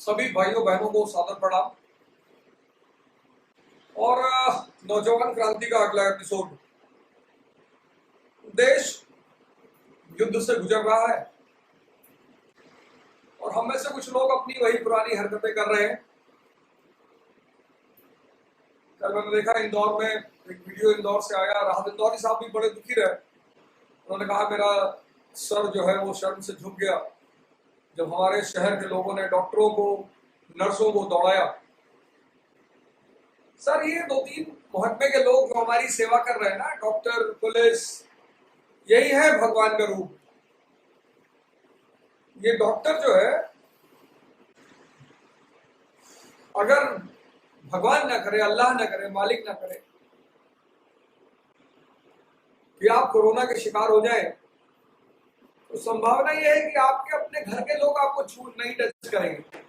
सभी भाइयों बहनों को सादर प्रणाम। और नौजवान क्रांति का अगला एपिसोड। देश युद्ध से गुजर रहा है और हम में से कुछ लोग अपनी वही पुरानी हरकतें कर रहे हैं। कल मैंने देखा इंदौर में एक वीडियो इंदौर से आया। राहत इंदौरी साहब भी बड़े दुखी रहे। उन्होंने कहा मेरा सर जो है वो शर्म से झुक गया जब हमारे शहर के लोगों ने डॉक्टरों को, नर्सों को दौड़ाया। सर ये 2-3 मोहल्ले के लोग जो हमारी सेवा कर रहे हैं ना, डॉक्टर, पुलिस, यही है भगवान का रूप। ये डॉक्टर जो है, अगर भगवान ना करे, अल्लाह ना करे, मालिक ना करे कि आप कोरोना के शिकार हो जाए, तो संभावना यह है कि आपके अपने घर के लोग आपको छूट नहीं टच करेंगे।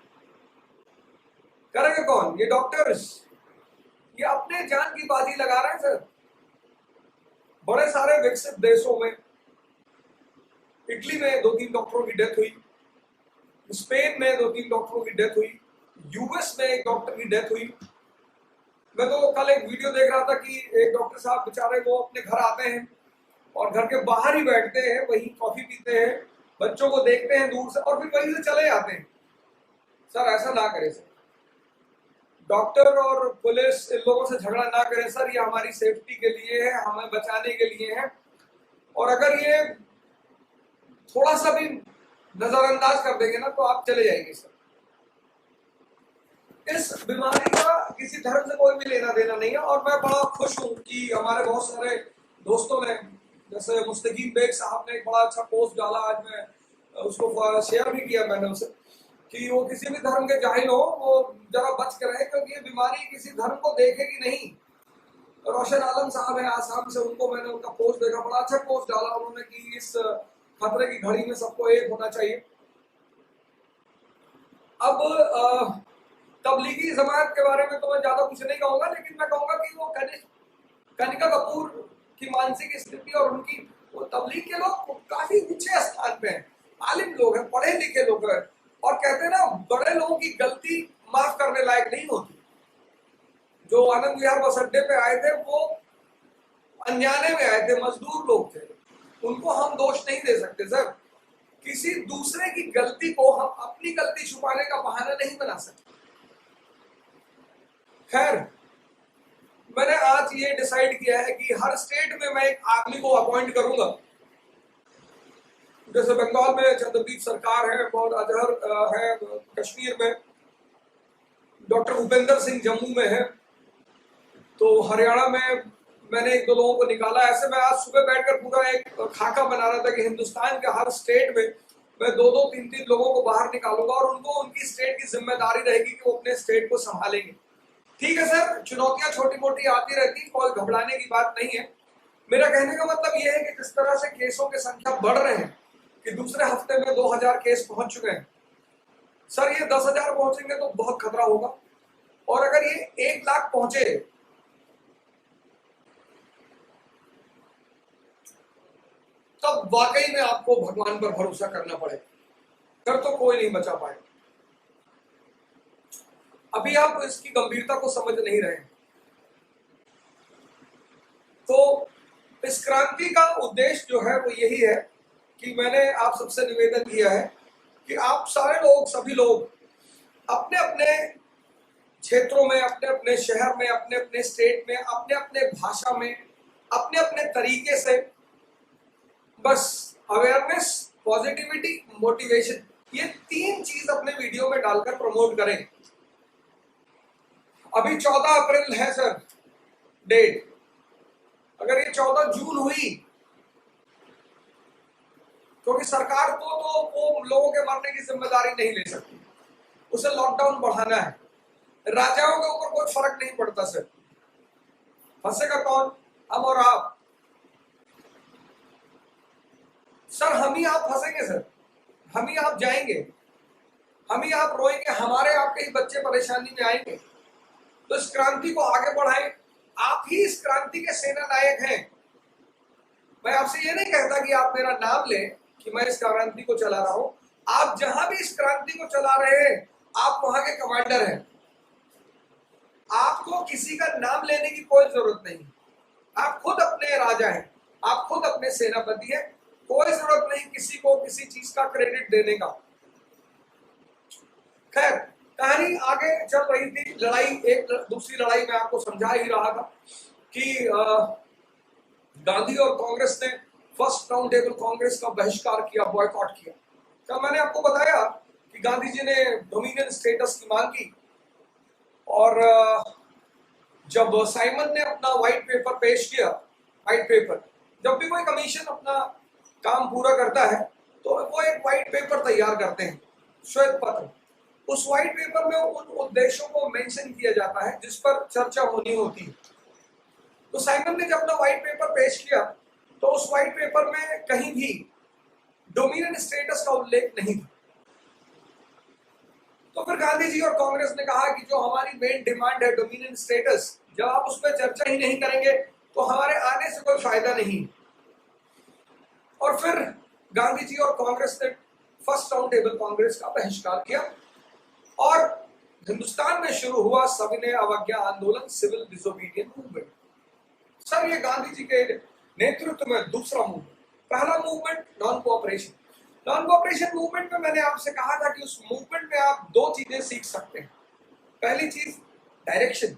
करेंगे कौन? ये डॉक्टर्स। ये अपने जान की बाजी लगा रहे हैं सर। बड़े सारे विकसित देशों में, इटली में 2-3 डॉक्टरों की डेथ हुई, स्पेन में 2-3 डॉक्टरों की डेथ हुई, यूएस में एक डॉक्टर की डेथ हुई। मैं तो कल एक वीडियो देख रहा था कि एक डॉक्टर साहब बेचारे वो अपने घर आते हैं और घर के बाहर ही बैठते हैं, वहीं कॉफी पीते हैं, बच्चों को देखते हैं दूर से और फिर वहीं से चले जाते हैं। सर ऐसा ना करें सर। डॉक्टर और पुलिस इन लोगों से झगड़ा ना करें सर। ये हमारी सेफ्टी के लिए है, हमें बचाने के लिए है। और अगर ये थोड़ा सा भी नजरअंदाज कर देंगे ना तो आप चले जाएंगे सर। इस बीमारी का किसी धर्म से कोई भी लेना देना नहीं है। और मैं बड़ा खुश हूं कि हमारे बहुत सारे दोस्तों ने, जैसे मुस्तकीम बेग साहब ने एक बड़ा अच्छा पोस्ट डाला, आज मैं उसको शेयर भी किया मैंने उसे, कि वो किसी भी धर्म के जाहिल हो वो जरा बच कर रहे, क्योंकि ये बीमारी किसी धर्म को देखेगी नहीं। रोशन आलम साहब है आसाम से, उनको मैंने उनका पोस्ट देखा, बड़ा अच्छा पोस्ट डाला उन्होंने कि इस खतरे की घड़ी में सबको एक होना चाहिए। अब तबलीगी जमात के बारे में तो मैं ज्यादा कुछ नहीं कहूंगा, लेकिन मैं कहूंगा कि वो कनिका कपूर की मानसिक स्थिति और उनकी, वो तबलीग के लोग काफी ऊंचे स्थान पे हैं, आलिम लोग हैं, पढ़े लिखे लोग हैं, और कहते हैं ना बड़े लोगों की गलती माफ करने लायक नहीं होती। जो आनंद विहार बस अड्डे पे आए थे वो अनजाने में आए थे, मजदूर लोग थे, उनको हम दोष नहीं दे सकते सर। किसी दूसरे की गलती को हम अपनी गलती छुपाने का बहाना नहीं बना सकते। खैर, मैंने आज ये डिसाइड किया है कि हर स्टेट में मैं एक आदमी को अपॉइंट करूंगा। जैसे बंगाल में चंद्रदीप सरकार है, बहुत अजहर है, कश्मीर में डॉक्टर भूपेंद्र सिंह जम्मू में है, तो हरियाणा में मैंने 1-2 लोगों को निकाला। ऐसे मैं आज सुबह बैठकर पूरा एक खाका बना रहा था कि हिंदुस्तान के हर स्टेट में मैं 2-2, 3-3 लोगों को बाहर निकालूंगा और उनको उनकी स्टेट की जिम्मेदारी रहेगी कि वो अपने स्टेट को संभालेंगे। ठीक है सर, चुनौतियां छोटी मोटी आती रहती, कोई घबराने की बात नहीं है। मेरा कहने का मतलब यह है कि जिस तरह से केसों की संख्या बढ़ रहे हैं कि दूसरे हफ्ते में 2000 केस पहुंच चुके हैं सर, ये 10,000 पहुंचेंगे तो बहुत खतरा होगा। और अगर ये 1 लाख पहुंचे तब वाकई में आपको भगवान पर भरोसा करना पड़ेगा, फिर तो कोई नहीं बचा पाएगा। अभी आप इसकी गंभीरता को समझ नहीं रहे हैं। तो इस क्रांति का उद्देश्य जो है वो यही है कि मैंने आप सबसे निवेदन किया है कि आप सारे लोग, सभी लोग अपने अपने क्षेत्रों में, अपने अपने शहर में, अपने अपने स्टेट में, अपने अपने भाषा में, अपने अपने तरीके से बस अवेयरनेस, पॉजिटिविटी, मोटिवेशन, ये 3 चीज अपने वीडियो में डालकर प्रमोट करें। अभी 14 अप्रैल है सर डेट। अगर ये 14 जून हुई, क्योंकि सरकार को तो वो लोगों के मरने की जिम्मेदारी नहीं ले सकती, उसे लॉकडाउन बढ़ाना है। राजाओं के ऊपर कोई फर्क नहीं पड़ता सर। फंसेगा कौन? हम और आप सर। हम ही आप फंसेंगे सर, हम ही आप जाएंगे, हम ही आप रोएंगे, हमारे आपके ही बच्चे परेशानी में आएंगे। तो इस क्रांति को आगे बढ़ाएं। आप ही इस क्रांति के सेना नायक हैं। मैं आपसे ये नहीं कहता कि आप मेरा नाम लें कि मैं इस क्रांति को चला रहा हूं। आप जहां भी इस क्रांति को चला रहे हैं आप वहां के कमांडर हैं, आपको किसी का नाम लेने की कोई जरूरत नहीं, आप खुद अपने राजा हैं, आप खुद अपने सेनापति हैं, कोई जरूरत नहीं किसी को किसी चीज का क्रेडिट देने का। खैर, कहानी आगे चल रही थी, लड़ाई एक दूसरी लड़ाई में आपको समझा ही रहा था कि गांधी और कांग्रेस ने फर्स्ट राउंड टेबल कांग्रेस का बहिष्कार किया, बॉयकॉट किया। कल मैंने आपको बताया कि गांधी जी ने डोमिनियन स्टेटस की मांग की, और जब साइमन ने अपना व्हाइट पेपर पेश किया, व्हाइट पेपर, जब भी कोई कमीशन अपना काम पूरा करता है तो वो एक व्हाइट पेपर तैयार करते हैं, श्वेत पत्र। उस व्हाइट पेपर में उन उद्देश्यों को मेंशन किया जाता है जिस पर चर्चा होनी होती है। तो साइमन ने जब अपना व्हाइट पेपर पेश किया तो उस व्हाइट पेपर में कहीं भी डोमिनियन स्टेटस का उल्लेख नहीं था। तो फिर गांधी जी और कांग्रेस ने कहा कि जो हमारी मेन डिमांड है डोमिनियन स्टेटस, जब आप उस पर चर्चा ही नहीं करेंगे तो हमारे आने से कोई फायदा नहीं। और फिर गांधी जी और कांग्रेस ने फर्स्ट राउंड टेबल कांग्रेस का बहिष्कार किया और हिंदुस्तान में शुरू हुआ सविनय अवज्ञा आंदोलन, सिविल डिसोबीडियंस मूवमेंट। सर, ये गांधी जी के नेतृत्व में दूसरा मूवमेंट। पहला movement non cooperation. Non cooperation movement में मैंने आपसे कहा था कि उस मूवमेंट में आप दो चीजें सीख सकते हैं। पहली चीज डायरेक्शन,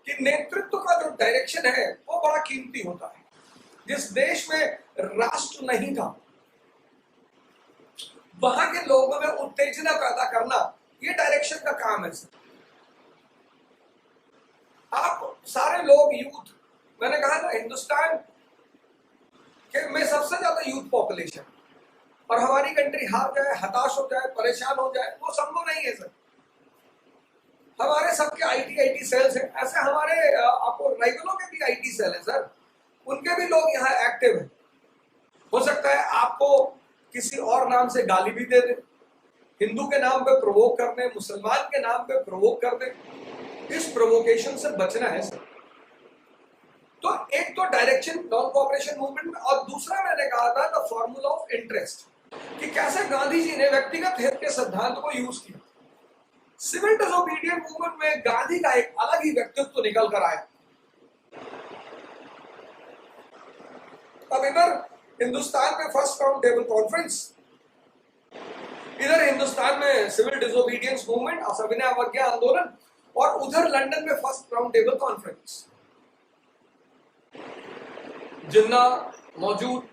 कि नेतृत्व का जो डायरेक्शन है वो बड़ा कीमती होता है। जिस देश में राष्ट्र नहीं था वहां के लोगों में उत्तेजना पैदा करना, ये डायरेक्शन का काम है सर। आप सारे लोग यूथ, मैंने कहा था हिंदुस्तान के में सबसे ज्यादा यूथ पॉपुलेशन, और हमारी कंट्री हार जाए, हताश हो जाए, परेशान हो जाए, वो संभव नहीं है सर। हमारे सबके आईटी सेल्स हैं, ऐसे हमारे आपको राइफलों के भी आईटी सेल है सर, उनके भी लोग यहाँ एक्टिव हैं। हो सकता है आपको किसी और नाम से गाली भी दे दे, हिंदू के नाम पे प्रोवोक कर दे, मुसलमान के नाम पे प्रोवोक कर दे। इस प्रोवोकेशन से बचना है सर। तो एक तो डायरेक्शन नॉन कोऑपरेशन मूवमेंट में, और दूसरा मैंने कहा था द फॉर्मूला ऑफ इंटरेस्ट, कि कैसे गांधी जी ने व्यक्तिगत हित के सिद्धांत को यूज किया। सिविल डिसोबीडियंट मूवमेंट में गांधी का एक अलग ही व्यक्तित्व निकल कर आया। अब इधर हिंदुस्तान में फर्स्ट राउंड टेबल कॉन्फ्रेंस, इधर हिंदुस्तान में सिविल डिसोबीडियंस मूवमेंट, सविनय अवज्ञा आंदोलन, और उधर लंदन में फर्स्ट राउंड टेबल कॉन्फ्रेंस। जिन्ना मौजूद,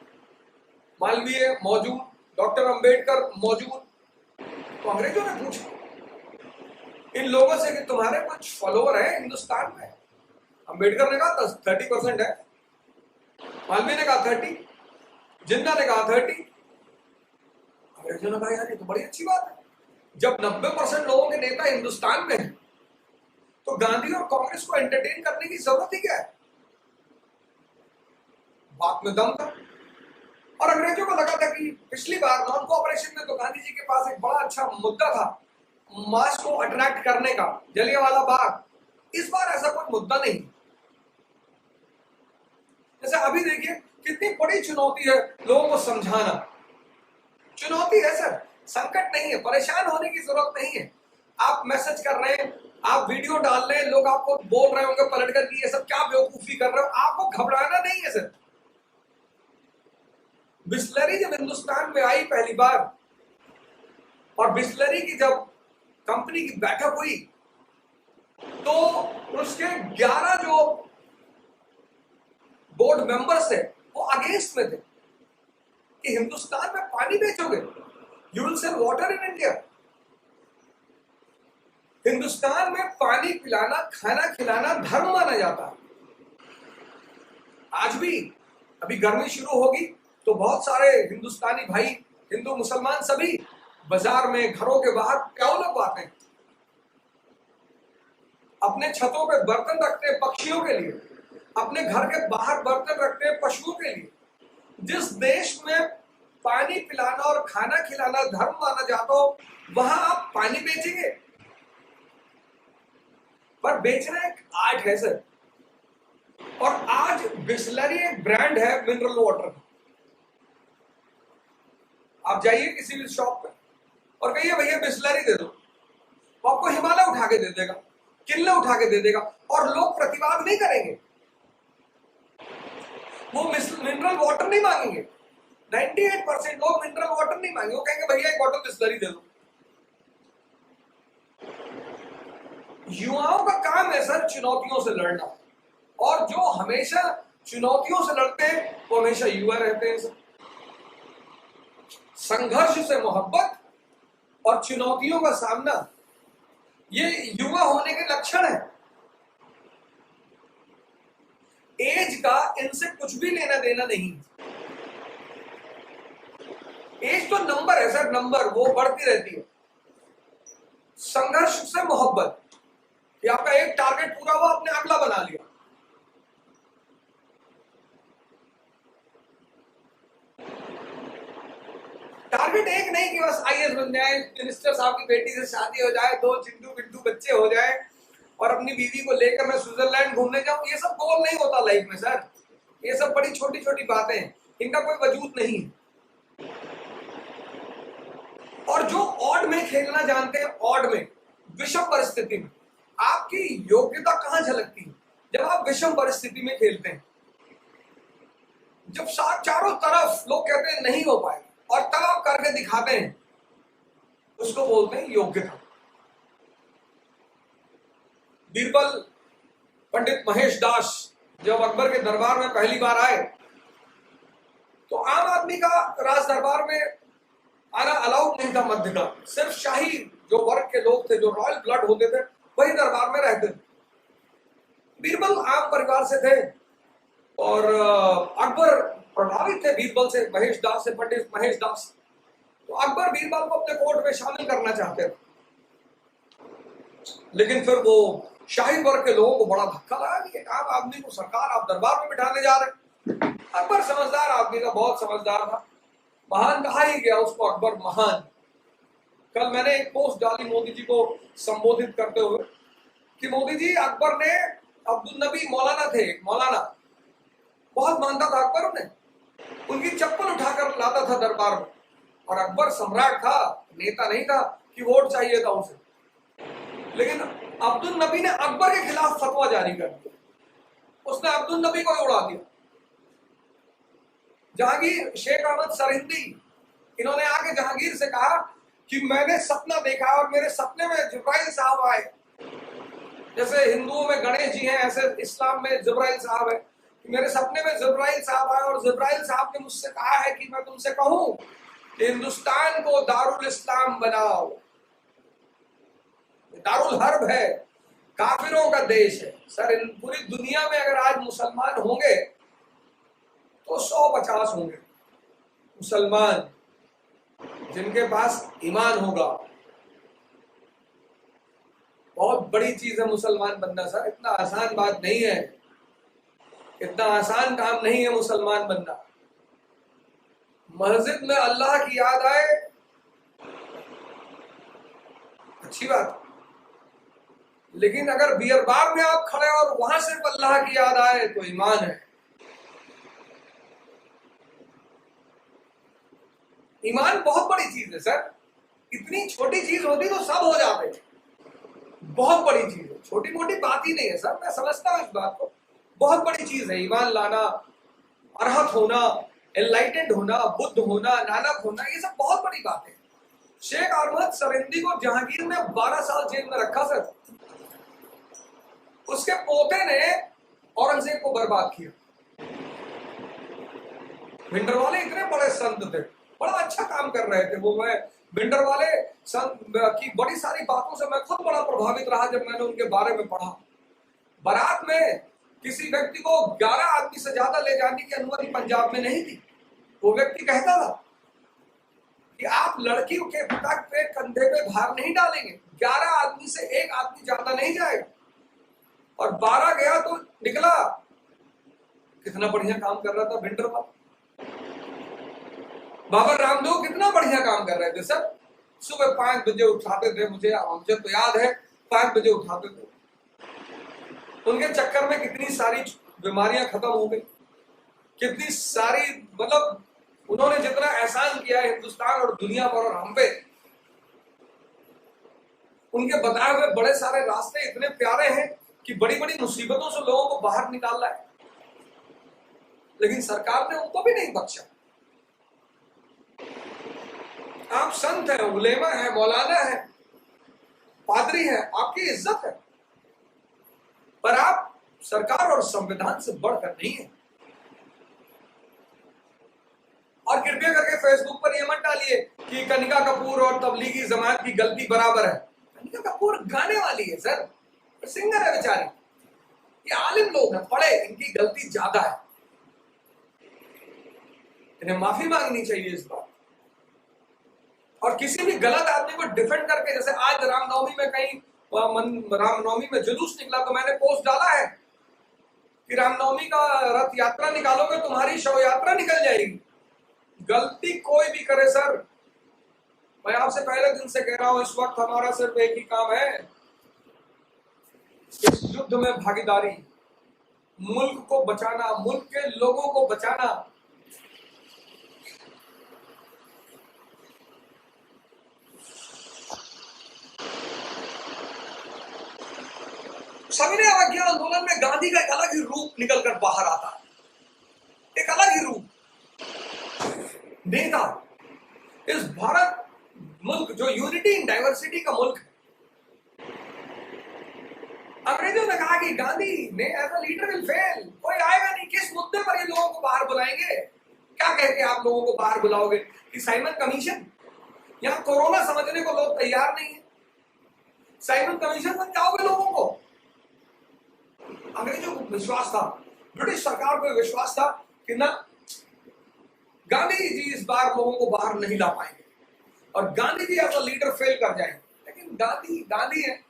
मालवीय मौजूद, डॉक्टर अंबेडकर मौजूद। तो अंग्रेजों ने पूछा इन लोगों से कि तुम्हारे कुछ फॉलोअर हैं हिंदुस्तान में? अंबेडकर ने कहा 30% है, मालवीय ने कहा 30, जिन्ना ने कहा 30। अंग्रेजों ने कहा यार ये तो बड़ी अच्छी बात है, जब 90% लोगों के नेता हिंदुस्तान में हैं तो गांधी और कांग्रेस को एंटरटेन करने की जरूरत ही क्या है। बात में दम था। और अंग्रेजों को लगा था कि पिछली बार नॉन कोऑपरेशन में तो गांधी जी के पास एक बड़ा अच्छा मुद्दा था मास को अट्रैक्ट करने का, जलियांवाला बाग। इस बार ऐसा कोई मुद्दा नहीं। जैसे अभी देखिए कितनी बड़ी चुनौती है लोगों को समझाना। चुनौती है सर, संकट नहीं है, परेशान होने की जरूरत नहीं है। आप मैसेज कर रहे हैं, आप वीडियो डाल रहे हैं, लोग आपको बोल रहे होंगे पलट कर कि ये सब क्या बेवकूफी कर रहे हो, आपको घबराना नहीं है सर। बिस्लरी जब हिंदुस्तान में आई पहली बार, और बिस्लरी की जब कंपनी की बैठक हुई तो उसके 11 जो बोर्ड मेंबर्स थे वो अगेंस्ट में थे कि हिंदुस्तान में पानी बेचोगे, you will sell water in India. Hindustan में पानी पिलाना, खाना खिलाना धर्म माना जाता है। आज भी अभी गर्मी शुरू होगी तो बहुत सारे हिंदुस्तानी भाई, हिंदू मुसलमान सभी बाजार में, घरों के बाहर प्याऊ लगवाते हैं, अपने छतों पे बर्तन रखते हैं पक्षियों के लिए, अपने घर के बाहर बर्तन रखते हैं पशुओं के लिए। जिस देश में पानी पिलाना और खाना खिलाना धर्म माना जाता हो वहां आप पानी बेचेंगे? पर बेचना एक आर्ट है सर। और आज बिस्लरी एक ब्रांड है मिनरल वाटर का। आप जाइए किसी भी शॉप पे और कहिए भैया बिस्लरी दे दो, वो आपको हिमालय उठा के दे देगा, किले उठा के दे देगा, और लोग प्रतिवाद नहीं करेंगे, वो मिनरल वाटर नहीं मांगेंगे। 98% लोग मिनरल वाटर नहीं मांगेंगे, वो कहेंगे भैया एक बॉटल बिस्लरी दे दो। युवाओं का काम है सर चुनौतियों से लड़ना, और जो हमेशा चुनौतियों से लड़ते हैं वो हमेशा युवा रहते हैं सर। संघर्ष से मोहब्बत और चुनौतियों का सामना, ये युवा होने के लक्षण है। एज का इनसे कुछ भी लेना देना नहीं। एज तो नंबर है सर, नंबर, वो बढ़ती रहती है। संघर्ष से मोहब्बत, कि आपका एक टारगेट पूरा हुआ, आपने अगला बना लिया। टारगेट एक नहीं कि बस आईएएस बन जाए, मिनिस्टर साहब की बेटी से शादी हो जाए, 2 चिंटू पिंटू बच्चे हो जाए और अपनी बीवी को लेकर मैं स्विट्जरलैंड घूमने जाऊं। ये सब गोल नहीं होता लाइफ में सर, ये सब बड़ी छोटी छोटी बातें हैं, इनका कोई वजूद नहीं है। और जो ऑड में खेलना जानते हैं, ऑड में, विषम परिस्थिति में, आपकी योग्यता कहां झलकती है? जब आप विषम परिस्थिति में खेलते हैं, जब चारों तरफ लोग कहते हैं नहीं हो पाएगा और तब आप करके दिखाते हैं, उसको बोलते हैं योग्यता। बीरबल पंडित महेश दास जब अकबर के दरबार में पहली बार आए तो आम आदमी का राज दरबार में आना अलाउड नहीं था मध्य का, सिर्फ शाही जो वर्ग के लोग थे, जो रॉयल ब्लड होते थे, वही दरबार में रहते थे। बीरबल आम परिवार से थे और अकबर प्रभावित थे बीरबल से, महेश दास से, पंडित महेश दास। तो अकबर बीरबल को अपने कोर्ट में शामिल करना चाहते थे, लेकिन फिर वो शाही वर्ग के लोगों को बड़ा धक्का लगा कि आम आदमी को सरकार आप दरबार में बिठाने जा रहे। अकबर समझदार आदमी था, बहुत समझदार था, महान कहा ही गया उसको, अकबर महान। कल मैंने एक पोस्ट डाली मोदी जी को संबोधित करते हुए कि मोदी जी, अकबर ने, अब्दुल नबी मौलाना थे, मौलाना बहुत मानता था अकबर, उन्हें उनकी चप्पल उठाकर लाता था दरबार में, और अकबर सम्राट था, नेता नहीं था कि वोट चाहिए था उसे। लेकिन अब्दुल नबी ने अकबर के खिलाफ फतवा जारी कर दिया, उसने अब्दुल नबी को उड़ा दिया। जहांगीर, शेख अहमद सरहिंदी, इन्होंने आके जहांगीर से कहा कि मैंने सपना देखा और मेरे सपने में जिब्राइल साहब आए। जैसे हिंदुओं में गणेश जी हैं, ऐसे इस्लाम में जिब्राइल साहब है। मेरे सपने में जिब्राइल साहब आए और जिब्राइल साहब ने मुझसे कहा है कि मैं तुमसे कहूं कि हिंदुस्तान को दारुल इस्लाम बनाओ। दारुल हर्ब है, काफिरों का देश है सर। पूरी दुनिया में अगर आज मुसलमान होंगे तो 150 होंगे मुसलमान जिनके पास ईमान होगा। बहुत बड़ी चीज है मुसलमान बनना सर, इतना आसान बात नहीं है, इतना आसान काम नहीं है मुसलमान बनना। मस्जिद में अल्लाह की याद आए, अच्छी बात, लेकिन अगर बियर बार में आप खड़े और वहां सिर्फ अल्लाह की याद आए तो ईमान है। ईमान बहुत बड़ी चीज है सर, इतनी छोटी चीज होती तो सब हो जाते, बहुत बड़ी चीज है, छोटी मोटी बात ही नहीं है सर। मैं समझता हूं इस बात को, बहुत बड़ी चीज है ईमान लाना, अरहत होना, एनलाइटेंड होना, बुद्ध होना, नानक होना, ये सब बहुत बड़ी बात है। शेख अहमद सरहिंदी को जहांगीर ने 12 साल जेल में रखा सर, उसके पोते ने औरंगजेब को बर्बाद किया। भिंडरवाले इतने बड़े संत थे, बड़ा अच्छा काम कर रहे थे वो। मैं भिंडरवाले संत की बड़ी सारी बातों से मैं खुद बड़ा प्रभावित रहा जब मैंने उनके बारे में पढ़ा। बारात में किसी व्यक्ति को 11 आदमी से ज्यादा ले जाने की अनुमति पंजाब में नहीं थी। वो व्यक्ति कहता था कि आप लड़की के पिता पे कंधे पे भार नहीं डालेंगे, 11 आदमी से एक आदमी ज्यादा नहीं जाएगा, और 12 गया तो निकला। कितना बढ़िया काम कर रहा था भिंडरवाल। बाबा रामदेव कितना बढ़िया काम कर रहे थे सर, सुबह 5 बजे उठाते थे, मुझे तो याद है 5 बजे उठाते थे। उनके चक्कर में कितनी सारी बीमारियां खत्म हो गई, कितनी सारी, मतलब उन्होंने जितना एहसान किया हिंदुस्तान और दुनिया पर और हम पे, उनके बताए हुए बड़े सारे रास्ते इतने प्यारे हैं कि बड़ी बड़ी मुसीबतों से लोगों को बाहर निकाल रहा है, लेकिन सरकार ने उनको भी नहीं बख्शा। आप संत हैं, उलेमा है, मौलाना है, पादरी है, आपकी इज्जत है, पर आप सरकार और संविधान से बढ़कर नहीं है। और कृपया करके फेसबुक पर यह मत डालिए कि कनिका कपूर और तबलीगी जमात की गलती बराबर है। कनिका कपूर गाने वाली है सर, सिंगर है बेचारी, ये आलिम लोग हैं, पढ़े, इनकी गलती ज्यादा है, इन्हें माफी मांगनी चाहिए इस बात। और किसी भी गलत आदमी को डिफेंड करके, जैसे आज रामनवमी में कहीं रामनवमी में जुलूस निकला तो मैंने पोस्ट डाला है कि रामनवमी का रथ यात्रा निकालोगे तुम्हारी शव यात्रा निकल जाएगी। गलती कोई भी करे सर, मैं आपसे पहले दिन से कह रहा हूं, इस वक्त हमारा सिर्फ एक ही काम है, इस युद्ध में भागीदारी, मुल्क को बचाना, मुल्क के लोगों को बचाना। सविनय अवज्ञा आंदोलन में गांधी का एक अलग ही रूप निकलकर बाहर आता है, एक अलग ही रूप। नेता, इस भारत मुल्क जो यूनिटी इन डाइवर्सिटी का मुल्क है, अंग्रेजों ने कहा कि गांधी ने as a leader will fail, कोई आएगा नहीं। किस मुद्दे पर ये लोगों को बाहर बुलाएंगे? क्या कह के आप लोगों को बाहर बुलाओगे कि साइमन कमीशन? यहां कोरोना समझने को लोग तैयार नहीं है, साइमन कमीशन समझाओगे लोगों को? अंग्रेजों को विश्वास था, ब्रिटिश सरकार को विश्वास था कि ना, गांधी जी इस बार लोगों को बाहर नहीं ला पाएंगे और Gandhi ji as a leader fail कर जाएंगे। लेकिन गांधी है।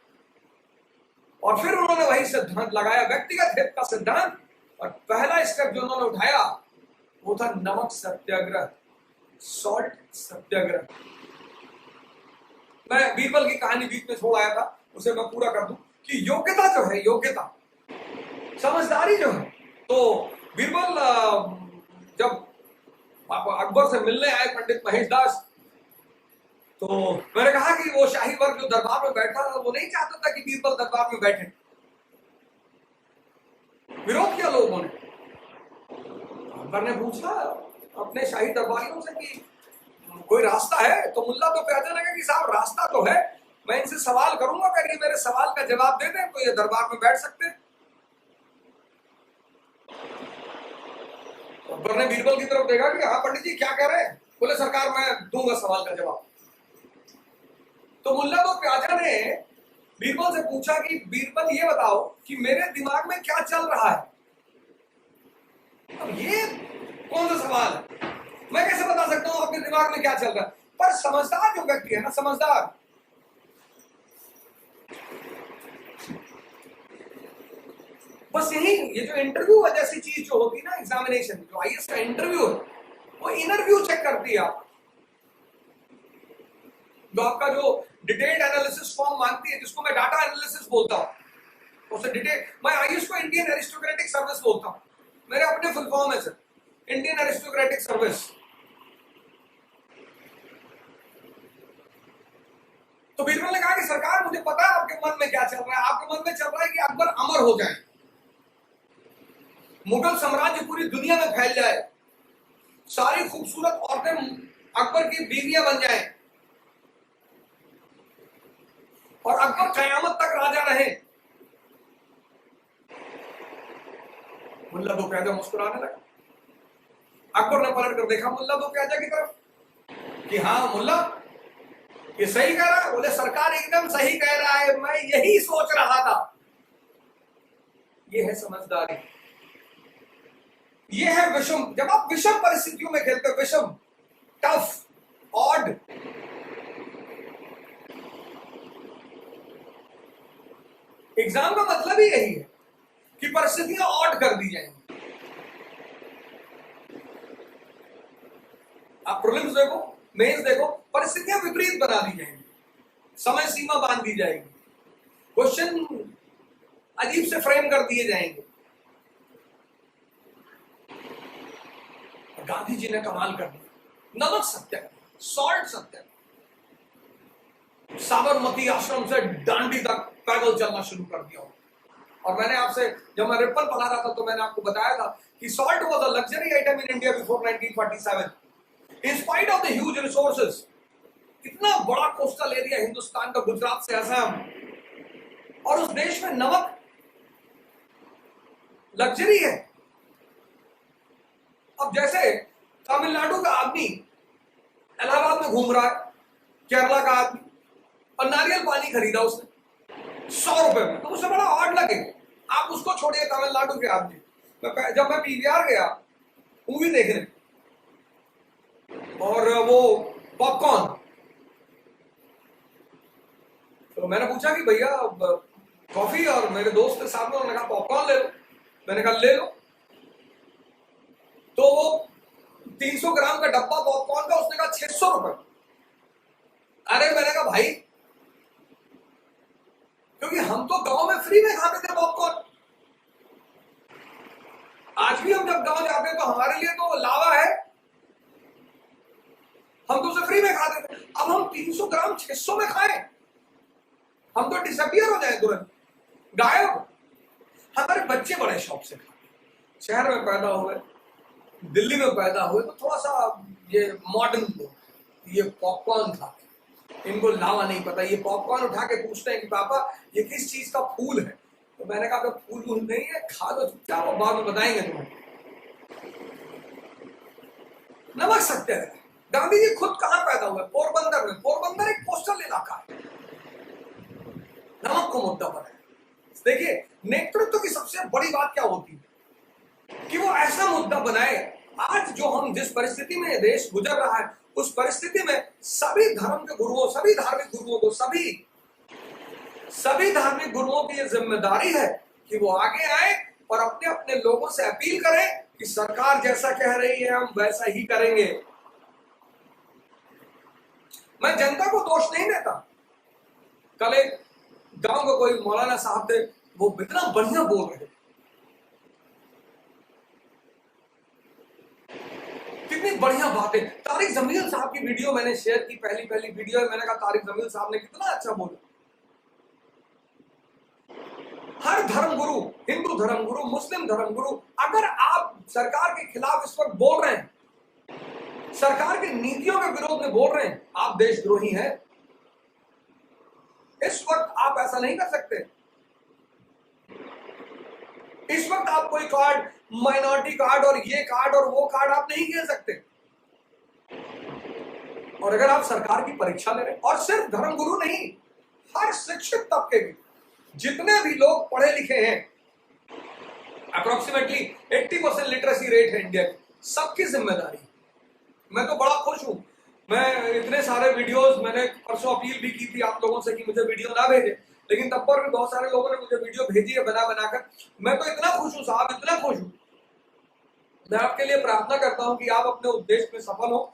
और फिर उन्होंने वही सिद्धांत लगाया, व्यक्तिगत हित का सिद्धांत, और पहला स्टेप जो उन्होंने उठाया वो था नमक सत्याग्रह, सॉल्ट सत्याग्रह। मैं बीरबल की कहानी बीच में छोड़ आया था, उसे मैं पूरा कर दूं कि योग्यता जो है, योग्यता, समझदारी जो है, तो बीरबल जब अकबर से मिलने आए पंडित महेश दास, तो मैंने कहा कि वो शाही वर्ग जो दरबार में बैठा था वो नहीं चाहता था कि बीरबल दरबार में बैठे, विरोध किया लोगों ने। अकबर ने पूछा अपने शाही दरबारियों से कि कोई रास्ता है? तो मुल्ला तो प्याजा लगा कि साहब रास्ता तो है, मैं इनसे सवाल करूंगा, अगर ये मेरे सवाल का जवाब दे दें तो ये दरबार में बैठ सकते हैं। अकबर ने बीरबल की तरफ देखा कि हाँ पंडित जी क्या कह रहे हैं? बोले सरकार मैं दूंगा सवाल का जवाब। तो मुल्ला तो प्याजा ने बीरबल से पूछा कि बीरबल ये बताओ कि मेरे दिमाग में क्या चल रहा है। अब ये कौन सा सवाल है, मैं कैसे बता सकता हूं आपके दिमाग में क्या चल रहा है? पर समझदार जो व्यक्ति है ना, समझदार, बस यही, ये जो इंटरव्यू जैसी चीज जो होती है ना, एग्जामिनेशन, जो आईएएस का इंटरव्यू है, वो इंटरव्यू चेक करती है आप, जो आपका जो डिटेल्ड एनालिसिस फॉर्म मांगती है, जिसको मैं डाटा एनालिसिस बोलता हूं, उसे डिटेल, मैं आईएएस को इंडियन एरिस्टोक्रेटिक सर्विस बोलता हूं, मेरे अपने फुल फॉर्म है सर, इंडियन एरिस्टोक्रेटिक सर्विस। तो बीरबल ने कहा कि सरकार मुझे पता है आपके मन में क्या चल रहा है, आपके मन में चल रहा है कि अकबर अमर हो जाए, मुगल साम्राज्य पूरी दुनिया में फैल जाए, सारी खूबसूरत औरतें अकबर की बीवियां बन जाएं और अकबर कयामत तक राजा रहे। मुल्ला दो प्याजा मुस्कुराने लगा। अकबर ने पलट कर देखा मुल्ला दो प्याजा की तरफ कि हाँ मुल्ला ये सही कह रहा है। बोले सरकार एकदम सही कह रहा है, मैं यही सोच रहा था। ये है समझदारी, ये है विषम। जब आप विषम परिस्थितियों में खेलते हो, विषम, टफ, ऑड, एग्जाम का मतलब ही यही है कि परिस्थितियां ऑड कर दी जाएंगी। आप प्रीलिम्स देखो, मेंस देखो, परिस्थितियां विपरीत बना दी जाएंगी, समय सीमा बांध दी जाएगी, क्वेश्चन अजीब से फ्रेम कर दिए जाएंगे। गांधी जी ने कमाल कर दिया, नमक सत्याग्रह, सॉल्ट सत्याग्रह। साबरमती आश्रम से डांडी तक पैदल चलना शुरू कर दिया। और मैंने आपसे, जब मैं रिपल पढ़ा रहा था तो मैंने आपको बताया था कि salt was a luxury item in India before 1947 in spite of the huge resources. इतना बड़ा कोस्टल एरिया हिंदुस्तान का, गुजरात से असम, और उस देश में नमक लग्जरी है। अब जैसे तमिलनाडु का आदमी इलाहाबाद में घूम रहा है, केरला का आदमी, और नारियल पानी खरीदा उसने 100 रुपए में, तो उसे बड़ा ऑड लगे। आप उसको छोड़िए, तमिलनाडु के आदमी, जब मैं पीवीआर गया मूवी देखने, और वो पॉपकॉर्न, तो मैंने पूछा कि भैया कॉफी, और मेरे दोस्त के साथ में, उन्होंने कहा पॉपकॉर्न ले लो। मैंने कहा ले लो। तो वो 300 ग्राम का डब्बा पॉपकॉर्न का, उसने कहा 600 रुपए। अरे मैंने कहा भाई, क्योंकि हम तो गांव में फ्री में खाते थे पॉपकॉर्न। आज भी हम जब गांव जाते हैं तो हमारे लिए तो लावा है, हम तो उसे फ्री में खाते थे। अब हम 300 ग्राम 600 में खाएं, हम तो डिसअपियर हो जाए, तुरंत गायब। हमारे बच्चे बड़े शौक से खाते, शहर में पैदा हुए, दिल्ली में पैदा हुए, तो थोड़ा सा ये मॉडर्न लोग ये पॉपकॉर्न खाते, इनको लावा नहीं पता। ये पॉपकॉर्न उठा के पूछते हैं कि पापा ये किस चीज का फूल है, तो मैंने कहा फूल नहीं है, खा दो चुपचाप, वो बाद में बताएंगे तुम्हें। नमक सत्य है। गांधी जी खुद कहां पैदा हुए? पोरबंदर में। पोरबंदर एक कोस्टल इलाका है, नमक को मुद्दा बनाया। देखिए, नेतृत्व की सबसे बड़ी बात क्या होती है कि वो ऐसा मुद्दा बनाए। आज जो हम जिस परिस्थिति में देश गुजर रहा है, उस परिस्थिति में सभी धर्म के गुरुओं, सभी धार्मिक गुरुओं को, सभी धार्मिक गुरुओं की यह जिम्मेदारी है कि वो आगे आए और अपने अपने लोगों से अपील करें कि सरकार जैसा कह रही है हम वैसा ही करेंगे। मैं जनता को दोष नहीं देता। कल एक गांव में कोई मौलाना साहब थे, वो इतना बढ़िया बोल रहे, कितनी बढ़िया बातें। तारिक जमील साहब की वीडियो मैंने शेयर की, पहली वीडियो है। मैंने कहा तारिक जमील साहब ने कितना अच्छा बोला। हर धर्मगुरु, हिंदू धर्मगुरु, मुस्लिम धर्मगुरु, अगर आप सरकार के खिलाफ इस वक्त बोल रहे हैं, सरकार की नीतियों के विरोध में बोल रहे हैं, आप देशद्रोही हैं। इस वक्त आप ऐसा नहीं कर सकते। इस वक्त आप कोई कार्ड, माइनॉरिटी कार्ड और ये कार्ड और वो कार्ड आप नहीं खेल सकते। और अगर आप सरकार की परीक्षा ले रहे हैं, और सिर्फ धर्मगुरु नहीं, हर शिक्षित तबके के जितने भी लोग पढ़े लिखे हैं, अप्रोक्सीमेटली 80% लिटरेसी रेट है इंडिया की, सबकी जिम्मेदारी। मैं तो बड़ा खुश हूं। मैं इतने सारे वीडियोस, मैंने परसों अपील भी की थी आप लोगों से कि मुझे वीडियो ना भेजे, लेकिन तब पर भी बहुत सारे लोगों ने मुझे वीडियो भेजी है बना बनाकर। मैं तो इतना खुश हूं साहब, इतना खुश हूं। मैं आपके लिए प्रार्थना करता हूं कि आप अपने उद्देश्य में सफल हो,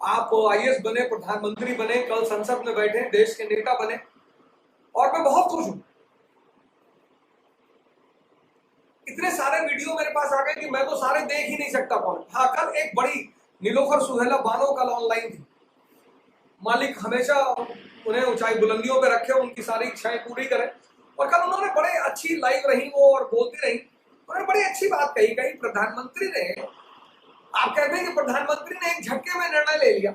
आप आईएएस बने, प्रधानमंत्री बने, कल संसद में बैठे, देश के नेता बने, और मैं बहुत खुश हूं। इतने सारे वीडियो मेरे पास आ गए कि मैं तो सारे देख ही नहीं सकता कौन। हाँ, कल एक बड़ी नीलोफर सुहेला बानो कल ऑनलाइन थी। मालिक हमेशा उन्हें ऊंचाई बुलंदियों पे रखे, उनकी सारी इच्छाएं पूरी करें। और कल उन्होंने बड़े अच्छी लाइव रही वो, और बोलती रही, उन्होंने बड़ी अच्छी बात कही। प्रधानमंत्री ने, आप कहते हैं कि प्रधानमंत्री ने एक झटके में निर्णय ले लिया,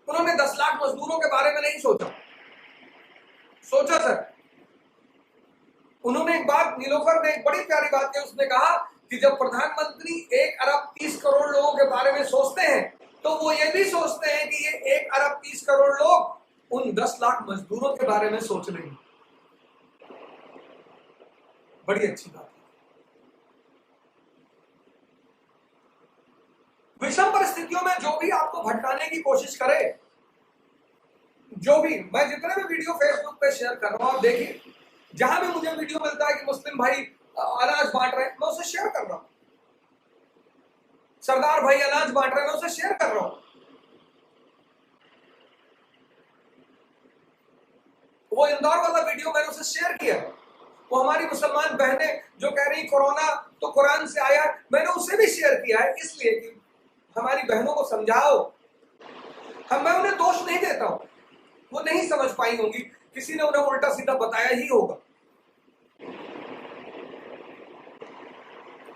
उन्होंने 10 लाख मजदूरों के बारे में नहीं सोचा सर। उन्होंने एक बात, नीलोफर ने एक बड़ी प्यारी बात की, उसने कहा कि जब प्रधानमंत्री 1 अरब 30 करोड़ लोगों के बारे में सोचते हैं, तो वो ये भी सोचते हैं कि ये 1 अरब 30 करोड़ लोग उन 10 लाख मजदूरों के बारे में सोच रहे हैं। बड़ी अच्छी बात है। विषम परिस्थितियों में जो भी आपको भटकाने की कोशिश करे, जो भी, मैं जितने भी वीडियो फेसबुक पे शेयर कर रहा हूं, देखिए जहां भी मुझे वीडियो मिलता है कि मुस्लिम भाई अनाज बांट रहे हैं, मैं उसे शेयर कर रहा हूं। सरदार भाई अनाज बांट रहे हैं, मैं उसे शेयर कर रहा हूं। वो इंदौर वाला वीडियो मैंने उसे शेयर किया। वो हमारी मुसलमान बहनें जो कह रही कोरोना तो कुरान से आया, मैंने उसे भी शेयर किया है, इसलिए कि हमारी बहनों को समझाओ। मैं उन्हें दोष नहीं देता हूं, वो नहीं समझ पाई होंगी, किसी ने उन्हें उल्टा सीधा बताया ही होगा।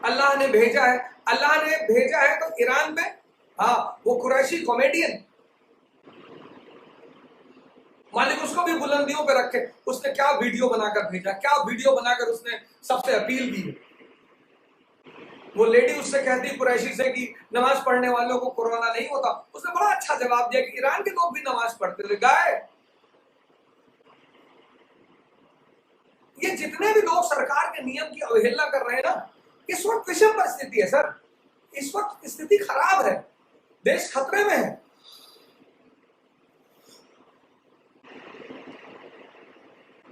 अल्लाह ने भेजा है, अल्लाह ने भेजा है तो ईरान में, हाँ, वो कुरैशी कॉमेडियन, मालिक उसको भी बुलंदियों पे रखे। उसने क्या वीडियो बनाकर भेजा, क्या वीडियो बनाकर उसने सबसे अपील की। वो लेडी उससे कहती कुरैशी से कि नमाज पढ़ने वालों को कोरोना नहीं होता। उसने बड़ा अच्छा जवाब दिया कि ईरान के लोग भी नमाज पढ़ते थे। गाय, ये जितने भी लोग सरकार के नियम की अवहेलना कर रहे हैं ना, इस वक्त विषम परिस्थिति है सर, इस वक्त स्थिति खराब है, देश खतरे में है।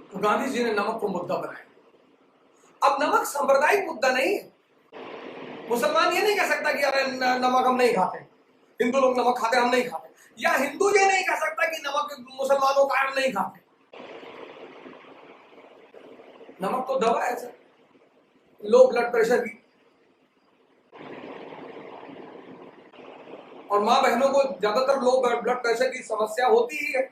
तो गांधी जी ने नमक को मुद्दा बनाया। अब नमक सांप्रदायिक मुद्दा नहीं है। मुसलमान ये नहीं कह सकता कि अरे नमक हम नहीं खाते, हिंदू लोग नमक खाते हम नहीं खाते, या हिंदू ये नहीं कह सकता कि नमक मुसलमानों का हम नहीं खाते। नमक तो दवा है सर, लो ब्लड प्रेशर की, और मां बहनों को ज्यादातर लो ब्लड प्रेशर की समस्या होती ही है।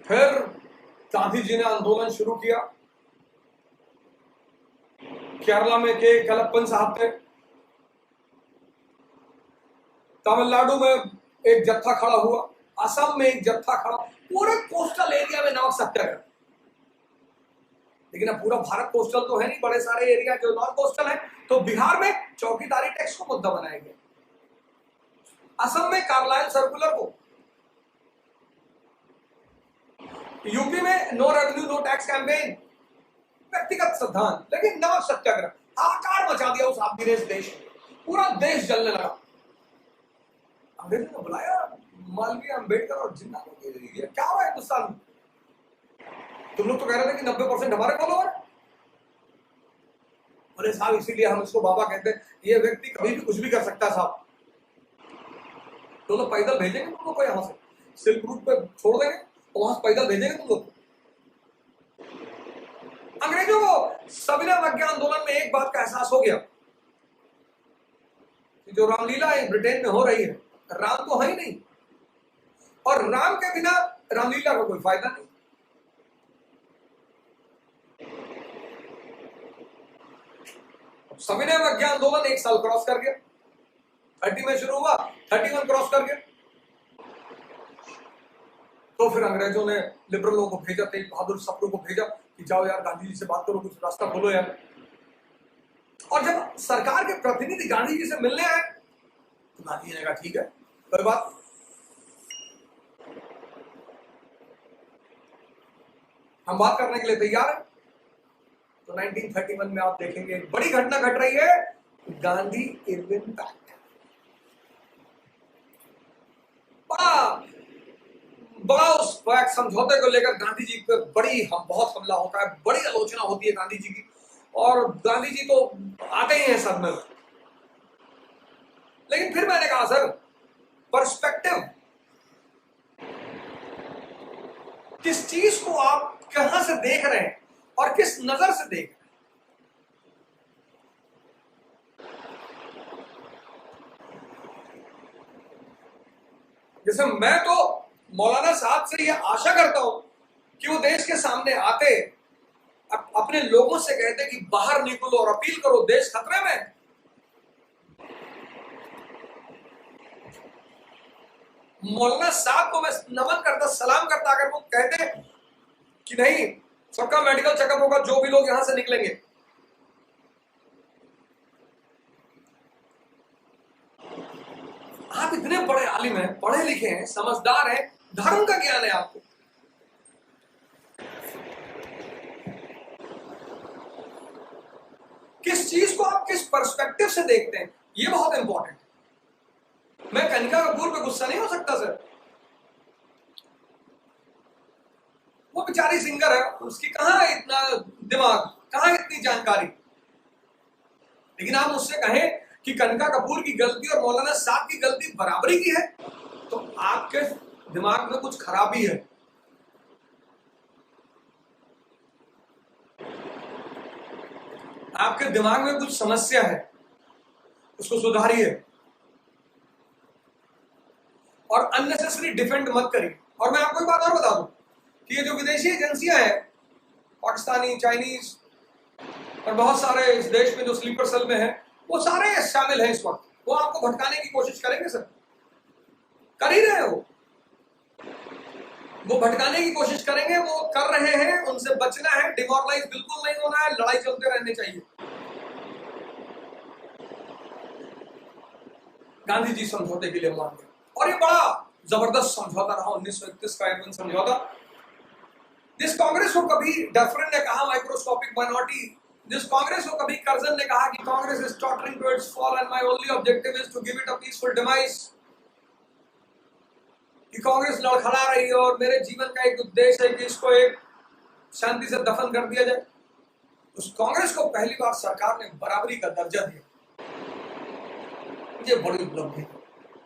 फिर गांधी जी ने आंदोलन शुरू किया। केरला में के कलप्पन साहब थे, तमिलनाडु में एक जत्था खड़ा हुआ, असम में एक जत्था खड़ा, पूरे कोस्टल एरिया में नमक सत्याग्रह। लेकिन अब पूरा भारत कोस्टल तो है नहीं, बड़े सारे एरिया जो नॉन कोस्टल है। तो बिहार में चौकीदारी टैक्स को मुद्दा बनाया गया, असम में कार्लाइल सर्कुलर को, यूपी में no revenue no tax campaign, व्यक्तिगत सिद्धांत, लेकिन नमक सत्याग्रह आकार मचा दिया उस आदमी ने इस देश में, पूरा देश जलने लगा। अंग्रेजों ने बुलाया मालवीय, अंबेडकर और जिन्ना को, ये क्या हुआ हिंदुस्तान में? तुम लोग तो कह रहे थे कि 90% हमारे फॉलोअर। अरे साहब, इसीलिए हम इसको बाबा कहते हैं, ये व्यक्ति कभी भी कुछ भी कर सकता है साहब। तो लोग पैदल भेजेंगे तुम लोग को, यहां से सिल्क रूट पे छोड़ देंगे और वहां से पैदल भेजेंगे तुम लोग। अंग्रेजों को सविनय अवज्ञा आंदोलन में एक बात का एहसास हो गया कि जो रामलीला ब्रिटेन में हो रही है, राम तो है ही नहीं, और राम के बिना रामलीला का कोई फायदा नहीं। सविनय अवज्ञा आंदोलन 1 साल क्रॉस कर गया, 30 में शुरू हुआ, 31 क्रॉस कर गया। तो फिर अंग्रेजों ने लिबरलों को भेजा, तेज बहादुर सप्रू को भेजा कि जाओ यार गांधी जी से बात करो, कुछ रास्ता खोलो यार। और जब सरकार के प्रतिनिधि गांधी जी से मिलने आए तो गांधी जी ने कहा ठीक है, कोई बात, हम बात करने के लिए तैयार हैं। तो 1931 में आप देखेंगे बड़ी घटना घट रही है, गांधी इरविन पैक्ट। बड़ा उस पैक्ट समझौते को लेकर गांधी जी पे बहुत हमला होता है, बड़ी आलोचना होती है गांधी जी की, और गांधी जी तो आते ही हैं सब में। लेकिन फिर मैंने कहा सर, पर्सपेक्टिव, किस चीज को आप कहां से देख रहे हैं और किस नजर से देख रहे हैं। जैसे मैं तो मौलाना साहब से यह आशा करता हूं कि वो देश के सामने आते, अपने लोगों से कहते कि बाहर निकलो और अपील करो, देश खतरे में। मौलाना साहब को मैं नमन करता, सलाम करता अगर वो कहते कि नहीं, सबका मेडिकल चेकअप होगा, जो भी लोग यहां से निकलेंगे। आप इतने बड़े आलिम हैं, पढ़े लिखे हैं, समझदार हैं, धर्म का ज्ञान है आपको, किस चीज को आप किस पर्सपेक्टिव से देखते हैं, ये बहुत इंपॉर्टेंट है। मैं कनिका कपूर पे गुस्सा नहीं हो सकता सर, वो बेचारी सिंगर है, उसकी कहां इतना दिमाग, कहां इतनी जानकारी। लेकिन आप मुझसे कहें कि कनिका कपूर की गलती और मौलाना साहब की गलती बराबरी की है, तो आपके दिमाग में कुछ खराबी है। आपके दिमाग में कुछ समस्या है, उसको सुधारिए। और अननेसेसरी डिफेंड मत करिए। और मैं आपको एक बात और बता दूं कि ये जो विदेशी एजेंसियां हैं, पाकिस्तानी, चाइनीज और बहुत सारे इस देश में जो स्लीपर सेल में है, वो सारे शामिल हैं इस वक्त। वो आपको भटकाने की कोशिश करेंगे सर, कर ही रहे हो। वो भटकाने की कोशिश करेंगे, वो कर रहे हैं। उनसे बचना है, डिमोरलाइज बिल्कुल नहीं होना है, लड़ाई चलते रहने चाहिए। गांधी जी समझौते के लिए मान गए और ये बड़ा जबरदस्त समझौता रहा 1931 का एडवन समझौता। जिस कांग्रेस को कभी डफरिन ने कहा माइक्रोस्कोपिक माइनॉरिटी, जिस कांग्रेस को कभी कर्जन ने कहा कि Congress is tottering to its fall and my only objective is to give it a peaceful demise, कि कांग्रेस लड़खड़ा रही है और मेरे जीवन का एक उद्देश्य है कि इसको एक शांति से दफन कर दिया जाए, उस कांग्रेस को पहली बार सरकार ने बराबरी का दर्जा दिया। ये बड़ी उपलब्धि है।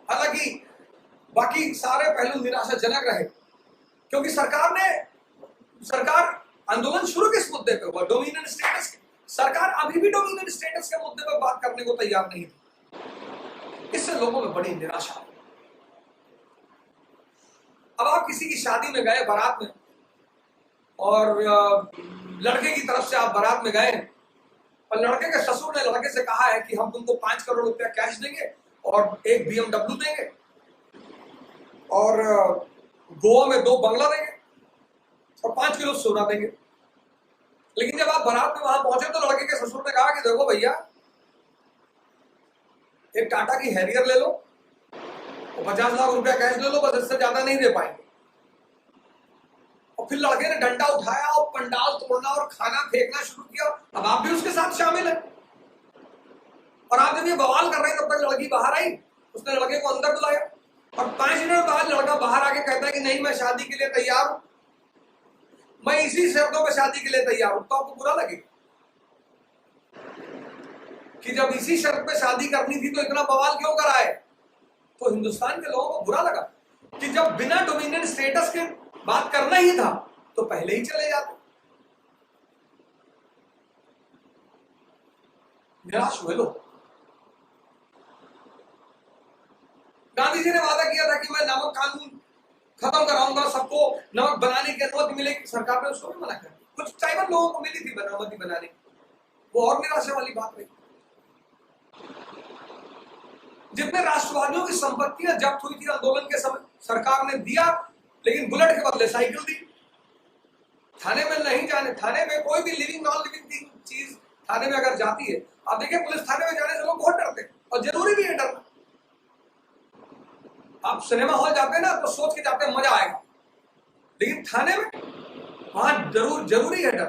हालांकि बाकी सारे पहलू निराशाजनक रहे, क्योंकि सरकार आंदोलन शुरू किस मुद्दे पे हुआ? Dominion status. सरकार अभी भी डोमिनियन स्टेटस के मुद्दे पर बात करने को तैयार नहीं थी। इससे लोगों में बड़ी निराशा है। अब आप किसी की शादी में गए बारात में, और लड़के की तरफ से आप बारात में गए और लड़के के ससुर ने लड़के से कहा है कि हम तुमको 5 करोड़ रुपया कैश देंगे और एक BMW देंगे और गोवा में 2 बंगला देंगे और 5 किलो सोना देंगे। लेकिन जब आप बारात में वहां पहुंचे तो लड़के के ससुर ने कहा कि देखो भैया, एक टाटा की हैरियर ले लो और 50 लाख रुपया कैश ले लो, बस इससे ज्यादा नहीं दे पाएंगे। और फिर लड़के ने डंडा उठाया और पंडाल तोड़ना और खाना फेंकना शुरू किया। अब आप भी उसके साथ शामिल हैं और आप जब ये बवाल कर रहे हैं तब तक लड़की बाहर आई, उसने लड़के को अंदर बुलाया और 5 मिनट बाद लड़का बाहर आके कहता है कि नहीं, मैं शादी के लिए तैयार हूं, मैं इसी शर्तों पे शादी के लिए तैयार हूं। तो आपको बुरा लगेगा कि जब इसी शर्त पे शादी करनी थी तो इतना बवाल क्यों कराए? तो हिंदुस्तान के लोगों को बुरा लगा कि जब बिना डोमिनियन स्टेटस के बात करना ही था तो पहले ही चले जाते। निराश हुए लोग। गांधी जी ने वादा किया था कि मैं नमक कानून खत्म कराऊंगा, सबको नमक बनाने की अनुमति मिलेगी। सरकार ने उसको भी मना कर दिया। कुछ ट्राइबल लोगों को मिली थी अनुमति बनाने की, वो और निराशा वाली बात रही। जितने राष्ट्रवादियों की संपत्तियां जब्त हुई थी आंदोलन के समय, सरकार ने दिया, लेकिन बुलेट के बदले साइकिल दी। थाने में नहीं जाने, थाने में कोई भी लिविंग नॉन लिविंग चीज थाने में अगर जाती है, आप देखिए पुलिस थाने में जाने से लोग बहुत डरते हैं और जरूरी भी है डरना। आप सिनेमा हॉल जाते हैं ना तो सोच के जाते हैं मजा आएगा, लेकिन थाने में वहां जरूरी है डर।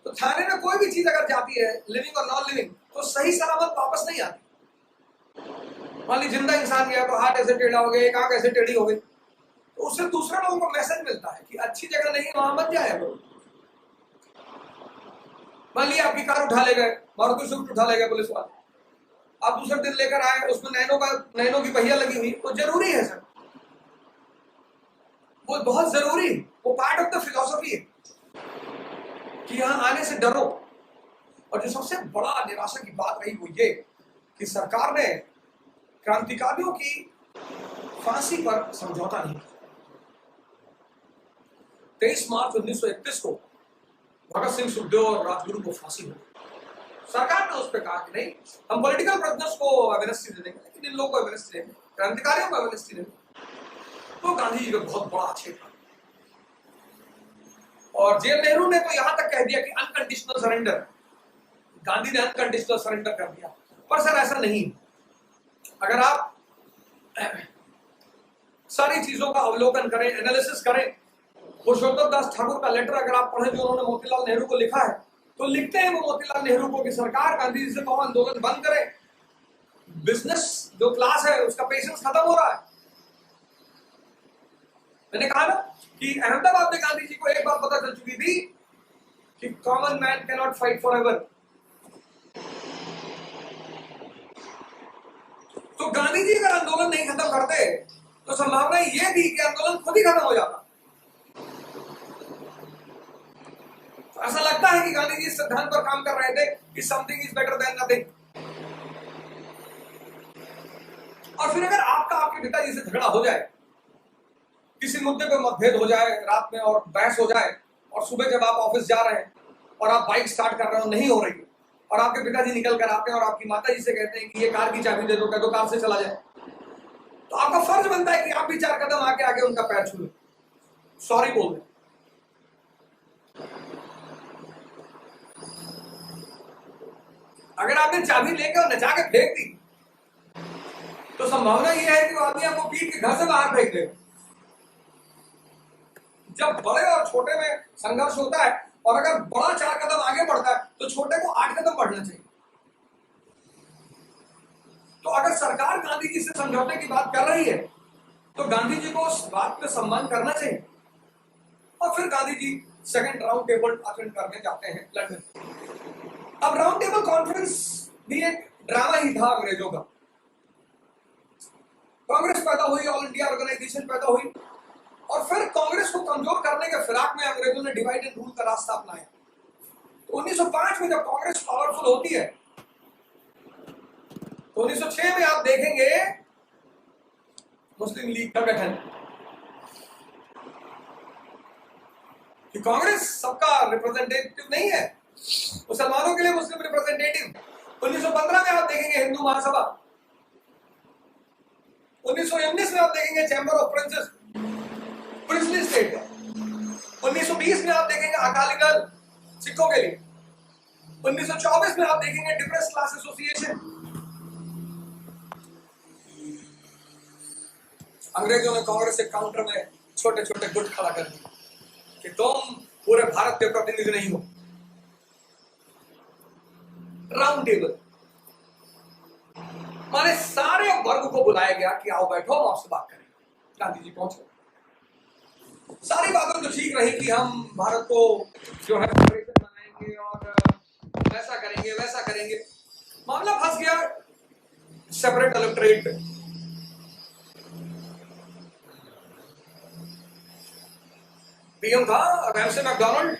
तो थाने में कोई भी चीज अगर जाती है, लिविंग और नॉन लिविंग, तो सही सलामत वापस नहीं आती। मान लीजिए जिंदा इंसान गया तो हाथ ऐसे टेढ़ा हो गया, एक आंख ऐसे टेढ़ी हो गई, तो उससे दूसरे लोगों को मैसेज मिलता है कि अच्छी जगह नहीं, वहां मत जाए। मान लीजिए आपकी कार उठा ले गए, मारुति स्विफ्ट उठा ले गए पुलिस वाले, आप दूसरे दिन लेकर आए, उसमें नैनो की पहिया लगी हुई, वो जरूरी है सर, वो बहुत जरूरी, वो पार्ट ऑफ द फिलॉसफी है कि यहां आने से डरो। और जो सबसे बड़ा निराशा की बात रही वो ये कि सरकार ने क्रांतिकारियों की फांसी पर समझौता नहीं किया। 23 मार्च 1931 को भगत सिंह, सुखदेव और राजगुरु को फांसी हुई। सरकार ने उस पर कहा कि नहीं, हम पॉलिटिकल प्रिजनर्स को एमनेस्टी दे देंगे, लेकिन इन लोगों को एमनेस्टी देंगे, क्रांतिकारियों को एमनेस्टी देंगे। तो गांधी जी का बहुत बड़ा आक्षेप था और जेल नेहरू ने तो यहां तक कह दिया कि अनकंडीशनल सरेंडर, गांधी ने अनकंडीशनल सरेंडर कर दिया। पर सर ऐसा नहीं। अगर आप सारी चीजों का अवलोकन करें, एनालिसिस करें, पुरुषोत्तम दास ठाकुर का लेटर अगर आप पढ़ें जो उन्होंने मोतीलाल नेहरू को लिखा है, तो लिखते हैं वो मोतीलाल नेहरू को कि सरकार गांधी जी से कहो आंदोलन बंद करे, बिजनेस जो क्लास है उसका पेशेंस खत्म हो रहा है। मैंने कहा ना कि अहमदाबाद में गांधी जी को एक बार पता चल चुकी थी कि common man can not fight for ever. तो गांधी जी अगर आंदोलन नहीं खत्म करते तो संभावना यह थी कि आंदोलन खुद ही खत्म हो जाता। तो ऐसा लगता है कि गांधी जी इस सिद्धांत पर काम कर रहे थे कि something is better than nothing. और फिर अगर आपका आपके आपके पिताजी से झगड़ा हो जाए, किसी मुद्दे पे मतभेद हो जाए रात में और बहस हो जाए, और सुबह जब आप ऑफिस जा रहे हैं और आप बाइक स्टार्ट कर रहे हो, नहीं हो रही है, और आपके पिताजी निकल कर आते हैं और आपकी माता जी से कहते हैं कि ये कार की चाबी दे दो, कह दो कार से चला जाए, तो आपका फर्ज बनता है कि आप भी 4 कदम आगे आगे उनका पैर छू लें, सॉरी बोल दें। अगर आपने चाबी लेकर नचा के फेंक दी तो संभावना यह है कि वो आदमी आपको पीट के घर से बाहर फेंक दे। जब बड़े और छोटे में संघर्ष होता है, और अगर बड़ा 4 कदम आगे बढ़ता है तो छोटे को 8 कदम बढ़ना चाहिए। तो अगर सरकार गांधी जी से समझौते की बात कर रही है तो गांधी जी को उस बात पे सम्मान करना चाहिए। और फिर Gandhi ji second round table attend करने जाते हैं लंदन। अब राउंड टेबल कॉन्फ्रेंस भी एक ड्रामा ही था अंग्रेजों का। कांग्रेस पैदा हुई, ऑल इंडिया ऑर्गेनाइजेशन पैदा हुई, और फिर कांग्रेस को कमजोर करने के फिराक में अंग्रेजों ने डिवाइड एंड रूल का रास्ता अपनाया। तो 1905 में जब कांग्रेस पावरफुल होती है तो 1906 में आप देखेंगे मुस्लिम लीग का गठन, कि कांग्रेस सबका रिप्रेजेंटेटिव नहीं है, मुसलमानों के लिए मुस्लिम रिप्रेजेंटेटिव। 1915 में आप देखेंगे हिंदू महासभा, 1919 में आप देखेंगे chamber of princess, princely state है। 1920 में आप देखेंगे अकाली दल सिखों के लिए। 1924 में आप देखेंगे डिप्रेस क्लास एसोसिएशन। अंग्रेजों ने कांग्रेस के काउंटर में छोटे छोटे गुट खड़ा कर दिए कि तुम पूरे भारत के प्रतिनिधि नहीं हो। राउंड टेबल माने सारे वर्ग को बुलाया गया कि आओ बैठो, हम आपसे बात करें। गांधी जी पहुंचे, सारी बातें तो ठीक रही कि हम भारत को जो है फेडरेशन बनाएंगे और ऐसा करेंगे वैसा करेंगे। मामला फंस गया सेपरेट इलेक्टोरेट पे। पीएम था रैमसे मैकडोनाल्ड,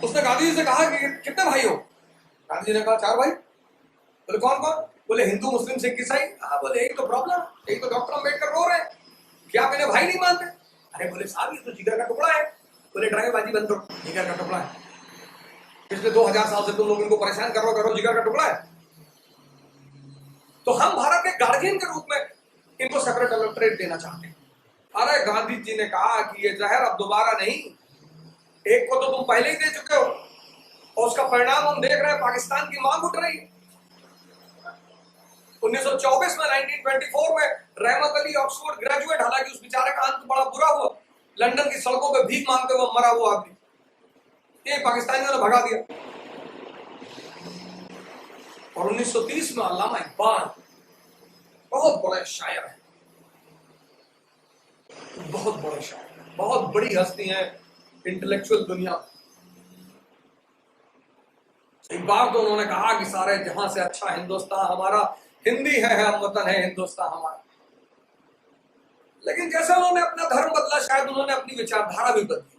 उसने गांधी जी से कहा कि कितने भाई हो? गांधी जी ने कहा 4 भाई। बोले कौन कौन? बोले हिंदू मुस्लिम सिख ईसाई। हाँ, बोले यही तो प्रॉब्लम, यही तो डॉक्टर अम्बेडकर रो रहे हैं कि आप इन्हें भाई नहीं मानते। अरे बोले साहब ये तो जिगर का टुकड़ा है। बोले ड्रामेबाजी बंद करो, जिगर का टुकड़ा है, पिछले 2000 साल से तुम लोग इनको परेशान करो, जिगर का टुकड़ा है। तो हम भारत के गार्जियन के रूप में इनको सेपरेट इलेक्टोरेट देना चाहते हैं। अरे गांधी जी ने कहा कि ये जहर अब दोबारा नहीं, एक को तो तुम पहले ही दे चुके हो और उसका परिणाम हम देख रहे हैं, पाकिस्तान की मांग उठ रही है। 1924 में 1924 में रहमत अली ऑक्सफोर्ड ग्रेजुएट, हालांकि उस बेचारे का अंत बड़ा बुरा हुआ, लंदन की सड़कों पे भीख मांगते हुए मरा हुआ आदमी, ये पाकिस्तानियों ने भगा दिया। और 1930 में अल्लामा इकबाल बहुत बड़े शायर हैं, बहुत बड़े शायर, बहुत बड़ी हस्ती हैं इंटेलेक्चुअल दुनिया। एक बार तो उन्होंने कहा कि सारे जहां से अच्छा हिंदुस्तान हमारा, हिंदी है हम वतन है हिंदुस्तान हमारा। लेकिन जैसे उन्होंने अपना धर्म बदला, शायद उन्होंने अपनी विचारधारा भी बदली।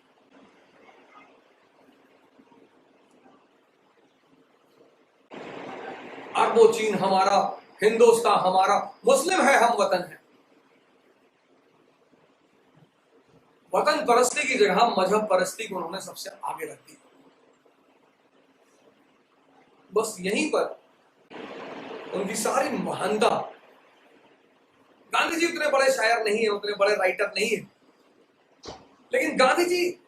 अरबो चीन हमारा, हिंदुस्तान हमारा, मुस्लिम है हम वतन है। वतन परस्ती की जगह मजहब परस्ती को उन्होंने सबसे आगे रख दिया। बस यहीं पर उनकी सारी महानता। गांधी जी उतने बड़े शायर नहीं है, उतने बड़े राइटर नहीं है, लेकिन गांधी जी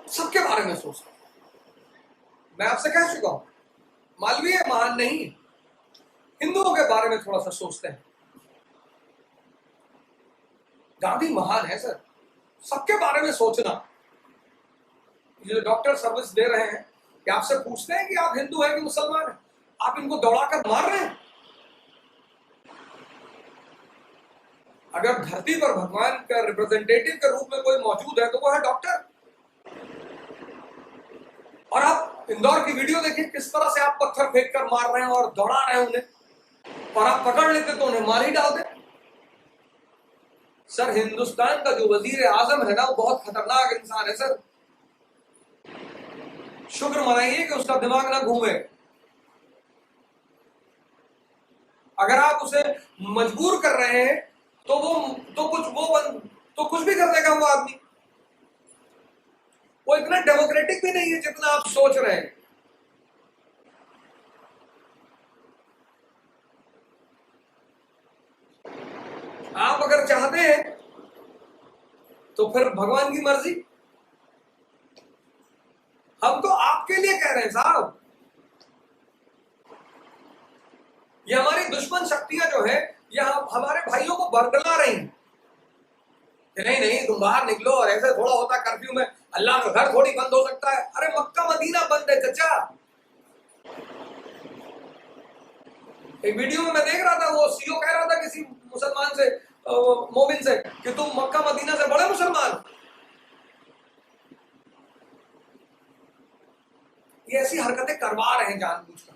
सबके बारे में सोचते हैं। मैं आपसे कह चुका हूं, मालवीय महान नहीं, हिंदुओं के बारे में थोड़ा सा सोचते हैं। गांधी महान है सर, सबके बारे में सोचना। जो डॉक्टर सर्विस दे रहे हैं कि आपसे पूछते हैं कि आप हिंदू हैं कि मुसलमान हैं, आप इनको दौड़ाकर मार रहे हैं। अगर धरती पर भगवान का रिप्रेजेंटेटिव के रूप में कोई मौजूद है तो वो है डॉक्टर। और आप इंदौर की वीडियो देखिए, किस तरह से आप पत्थर फेंक कर मार रहे हैं और दौड़ा रहे हैं उन्हें, और आप पकड़ लेते तो उन्हें मार ही डालते। सर हिंदुस्तान का जो वजीर आजम है ना, वो बहुत खतरनाक इंसान है सर। शुक्र मनाइए कि उसका दिमाग ना घूमे। अगर आप उसे मजबूर कर रहे हैं तो कुछ भी कर देगा वो आदमी। वो इतना डेमोक्रेटिक भी नहीं है जितना आप सोच रहे हैं। आप अगर चाहते हैं तो फिर भगवान की मर्जी। हम तो आपके लिए कह रहे हैं साहब। ये हमारी दुश्मन शक्तियां जो है ये हमारे भाइयों को बरगला रही हैं कि नहीं नहीं तुम बाहर निकलो, और ऐसे थोड़ा होता कर्फ्यू में अल्लाह का घर थोड़ी बंद हो सकता है। अरे मक्का मदीना बंद है चचा। एक वीडियो में मैं देख रहा था, वो सीओ कह रहा था किसी मुसलमान से, मोमिन से, कि तुम मक्का मदीना से बड़े मुसलमान। ये ऐसी हरकतें करवा रहे हैं जानबूझकर,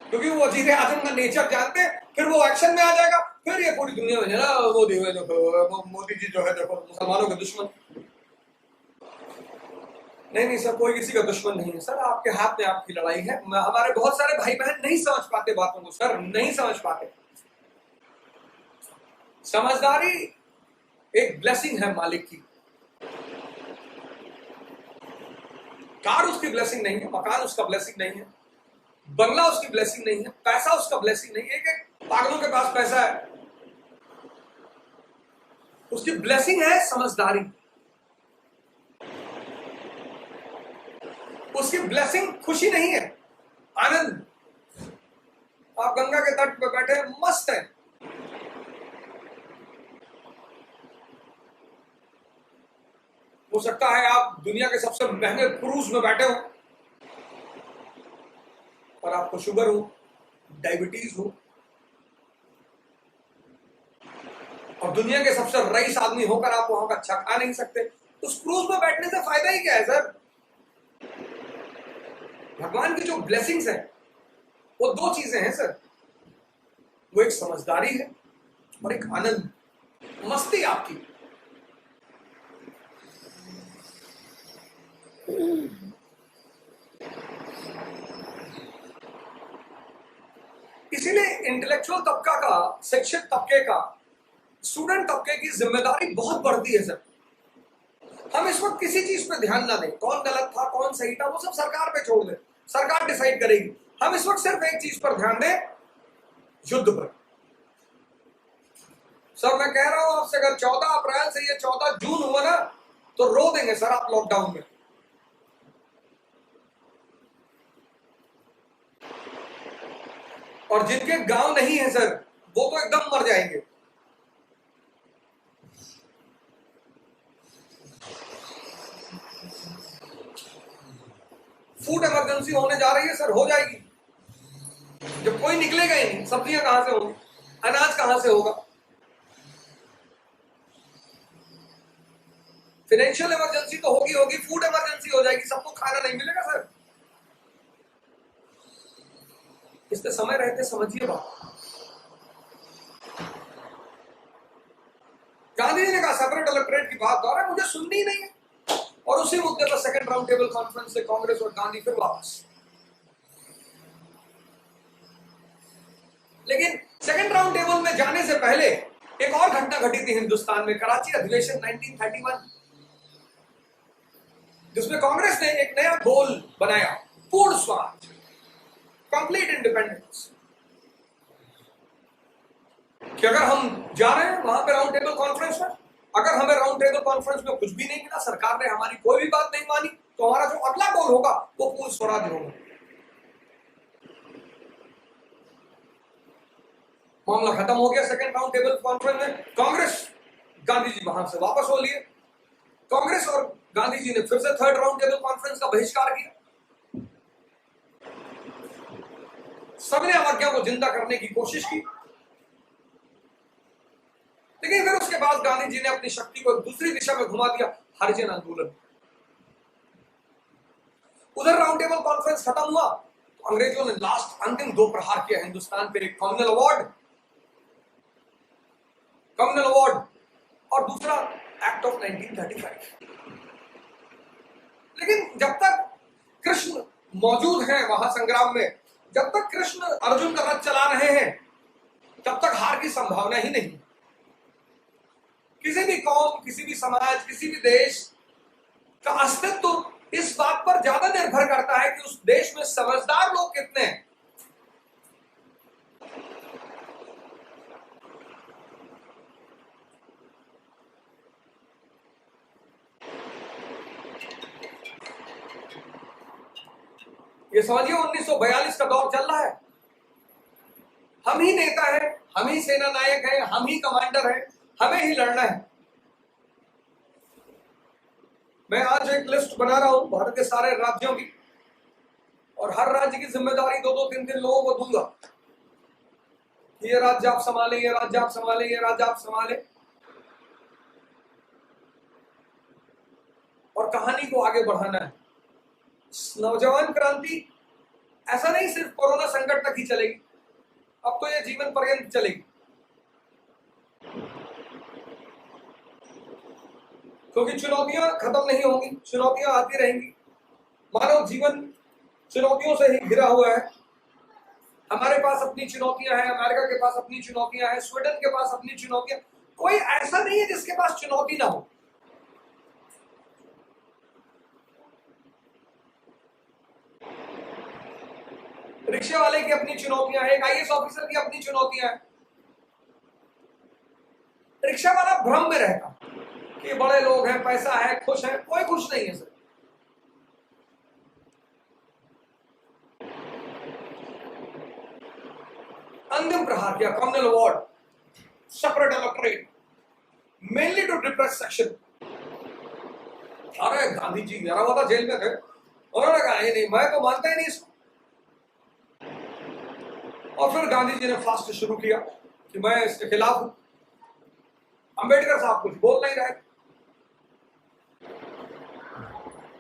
क्योंकि वो वजीर आजम का नेचर जानते हैं, फिर वो एक्शन में आ जाएगा, फिर ये पूरी दुनिया में ना मोदी जी जो है देखो मुसलमानों के दुश्मन। नहीं सर, कोई किसी का दुश्मन नहीं है सर। आपके हाथ में आपकी लड़ाई है। हमारे बहुत सारे भाई बहन नहीं समझ पाते बातों को सर, नहीं समझ पाते। समझदारी एक ब्लेसिंग है मालिक की। कार उसकी ब्लेसिंग नहीं है, मकान उसका ब्लेसिंग नहीं है, बंगला उसकी ब्लेसिंग नहीं है, पैसा उसका ब्लेसिंग नहीं है। एक पागलों के पास पैसा है, उसकी ब्लेसिंग है समझदारी। उसकी ब्लेसिंग खुशी नहीं है, आनंद। आप गंगा के तट पे बैठे मस्त है, हो सकता है आप दुनिया के सबसे महंगे क्रूज में बैठे हो और आपको शुगर हो, डायबिटीज हो, और दुनिया के सबसे रईस आदमी होकर आप वहां का अच्छा खा नहीं सकते। उस क्रूज में बैठने से फायदा ही क्या है सर? भगवान की जो ब्लेसिंग्स है वो दो चीजें हैं सर, वो एक समझदारी है और एक आनंद, मस्ती आपकी। इसीलिए इंटेलेक्चुअल तबका का, शिक्षित तबके का, स्टूडेंट तबके की जिम्मेदारी बहुत बढ़ती है सर। हम इस वक्त किसी चीज पे ध्यान ना दें, कौन गलत था कौन सही था वो सब सरकार पे छोड़ दें, सरकार डिसाइड करेगी। हम इस वक्त सिर्फ एक चीज पर ध्यान दें, युद्ध पर। सर मैं कह रहा हूं आपसे, अगर 14 अप्रैल से ये 14 जून हुआ ना तो रो देंगे सर आप लॉकडाउन में। और जिनके गांव नहीं है सर वो तो एकदम मर जाएंगे। फूड इमरजेंसी होने जा रही है सर, हो जाएगी। जब कोई निकलेगा ही नहीं, सब्जियां कहां से होंगी, अनाज कहां से होगा। फाइनेंशियल इमरजेंसी तो होगी होगी, फूड इमरजेंसी हो जाएगी, सबको खाना नहीं मिलेगा सर। इसलिए समय रहते समझिए बात। गांधी जी ने कहा सेपरेट इलेक्टोरेट की बात दोहरा मुझे सुननी ही नहीं है, और उसी मुद्दे पर सेकंड राउंड टेबल कॉन्फ्रेंस से कांग्रेस और गांधी फिर वापस। लेकिन सेकंड राउंड टेबल में जाने से पहले एक और घटना घटी थी हिंदुस्तान में, कराची अधिवेशन 1931, जिसमें कांग्रेस ने एक नया गोल बनाया, पूर्ण स्वराज, कंप्लीट इंडिपेंडेंस। कि अगर हम जा रहे हैं वहां पे राउंड टेबल कॉन्फ्रेंस में, अगर हमें राउंड टेबल कॉन्फ्रेंस में कुछ भी नहीं मिला, सरकार ने हमारी कोई भी बात नहीं मानी, तो हमारा जो अगला गोल होगा वो पूर्ण स्वराज होगा। मामला खत्म हो गया सेकंड राउंड टेबल कॉन्फ्रेंस में। कांग्रेस गांधी जी वहां से वापस हो लिए। कांग्रेस और गांधी जी ने फिर से थर्ड राउंड टेबल कॉन्फ्रेंस का बहिष्कार किया। सबने अवज्ञा को जिंदा करने की कोशिश की, लेकिन फिर उसके बाद गांधी जी ने अपनी शक्ति को दूसरी दिशा में घुमा दिया, हरिजन आंदोलन। उधर राउंड टेबल कॉन्फ्रेंस खत्म हुआ तो अंग्रेजों ने लास्ट अंतिम दो प्रहार किया हिंदुस्तान पे, एक कम्युनल अवार्ड और दूसरा एक्ट ऑफ 1935। लेकिन जब तक कृष्ण मौजूद हैं वहां संग्राम में, जब तक कृष्ण अर्जुन का रथ चला रहे हैं, तब सुधार की संभावना ही नहीं। किसी भी कौम, किसी भी समाज, किसी भी देश का अस्तित्व तो इस बात पर ज्यादा निर्भर करता है कि उस देश में समझदार लोग कितने हैं। ये समझिए 1942 का दौर चल रहा है। हम ही नेता हैं, हम ही सेना नायक हैं, हम ही कमांडर हैं, हमें ही लड़ना है। मैं आज एक लिस्ट बना रहा हूं भारत के सारे राज्यों की, और हर राज्य की जिम्मेदारी 2-2, 3-3 लोगों को दूंगा। ये राज्य आप संभालें, ये राज्य आप संभालें, ये राज्य आप संभालें, और कहानी को आगे बढ़ाना है। नौजवान क्रांति ऐसा नहीं सिर्फ कोरोना संकट तक ही चलेगी, अब तो ये जीवन पर्यंत चलेगी, क्योंकि चुनौतियां खत्म नहीं होंगी, चुनौतियां आती रहेंगी। मानव जीवन चुनौतियों से ही घिरा हुआ है। हमारे पास अपनी चुनौतियां हैं, अमेरिका के पास अपनी चुनौतियां हैं, स्वीडन के पास अपनी चुनौतियां। कोई ऐसा नहीं है जिसके पास चुनौती ना हो। रिक्शा वाले की अपनी चुनौतियां हैं, एक आईएएस ऑफिसर की अपनी चुनौतियां हैं। रिक्शा वाला भ्रम में रहता कि बड़े लोग हैं, पैसा है, खुश है। कोई खुश नहीं है सर। अंतिम प्रहार किया communal award, separate electorate, mainly to depress section. अरे गांधी जी गिरा हुआ था, जेल में थे, उन्होंने कहा नहीं, मैं तो मानता ही नहीं इसको। और फिर गांधी जी ने फास्ट शुरू किया कि मैं इसके खिलाफ हूं। अंबेडकर साहब कुछ बोल नहीं रहे,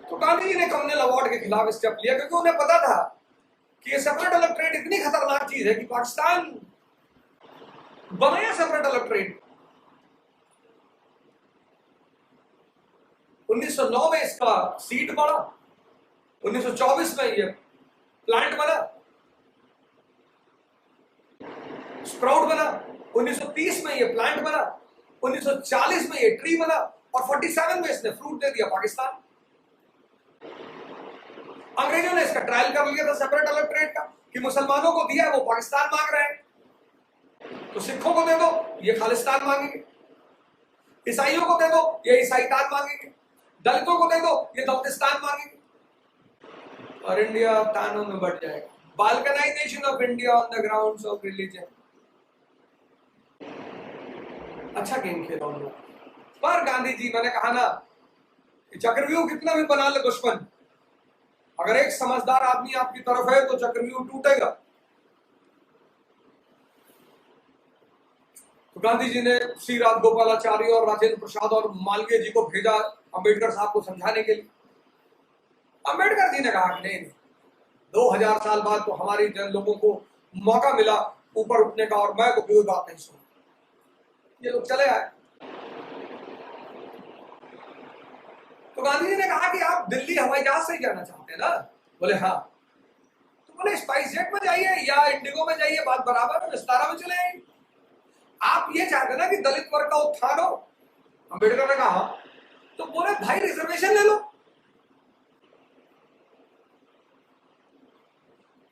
तो गांधी जी ने कम्युनल अवार्ड के खिलाफ स्टेप लिया, क्योंकि उन्हें पता था कि ये सेपरेट इलेक्टोरेट इतनी खतरनाक चीज है कि पाकिस्तान बनाया सेपरेट इलेक्टोरेट। 1909 में इसका सीट बढ़ा, 1924 में ये प्लांट बना, स्प्राउट बना, 1930 में ये प्लांट बना, 1940 में ये ट्री बना, और 47 में इसने फ्रूट दे दिया पाकिस्तान। अंग्रेजों ने इसका ट्रायल कर लिया था सेपरेट इलेक्टोरेट का, कि मुसलमानों को दिया वो पाकिस्तान मांग रहे हैं, तो सिखों को दे दो ये खालिस्तान मांगेंगे, ईसाइयों को दे दो ये ईसाईतान मांगेंगे, दलितों को दे दो ये दलितिस्तान मांगेंगे, और इंडिया तानों में बढ़ जाएगा। Balkanization of India on the grounds of religion. अच्छा गेम खेला उन लोग पर। गांधी जी, मैंने कहा ना कि चक्रव्यूह कितना भी बना ले दुश्मन, अगर एक समझदार आदमी आपकी तरफ है तो चक्रव्यूह टूटेगा। तो गांधी जी ने श्री राजगोपालाचारी और राजेंद्र प्रसाद और मालवीय जी को भेजा अंबेडकर साहब को समझाने के लिए। अंबेडकर जी ने कहा कि नहीं, 2000 साल बाद तो हमारी जन लोगों को मौका मिला ऊपर उठने का, और मैं तो कोई बात नहीं सुन। ये लोग चले आए। तो गांधी जी ने कहा कि आप दिल्ली हवाई जहाज से ही जाना चाहते हैं ना? बोले हाँ। तो बोले स्पाइस जेट में जाइए या इंडिगो में जाइए, बात बराबर है, विस्तारा में चले आइए। आप ये चाहते ना कि दलित वर्ग का उत्थान हो? अंबेडकर ने कहा। तो बोले भाई रिजर्वेशन ले लो।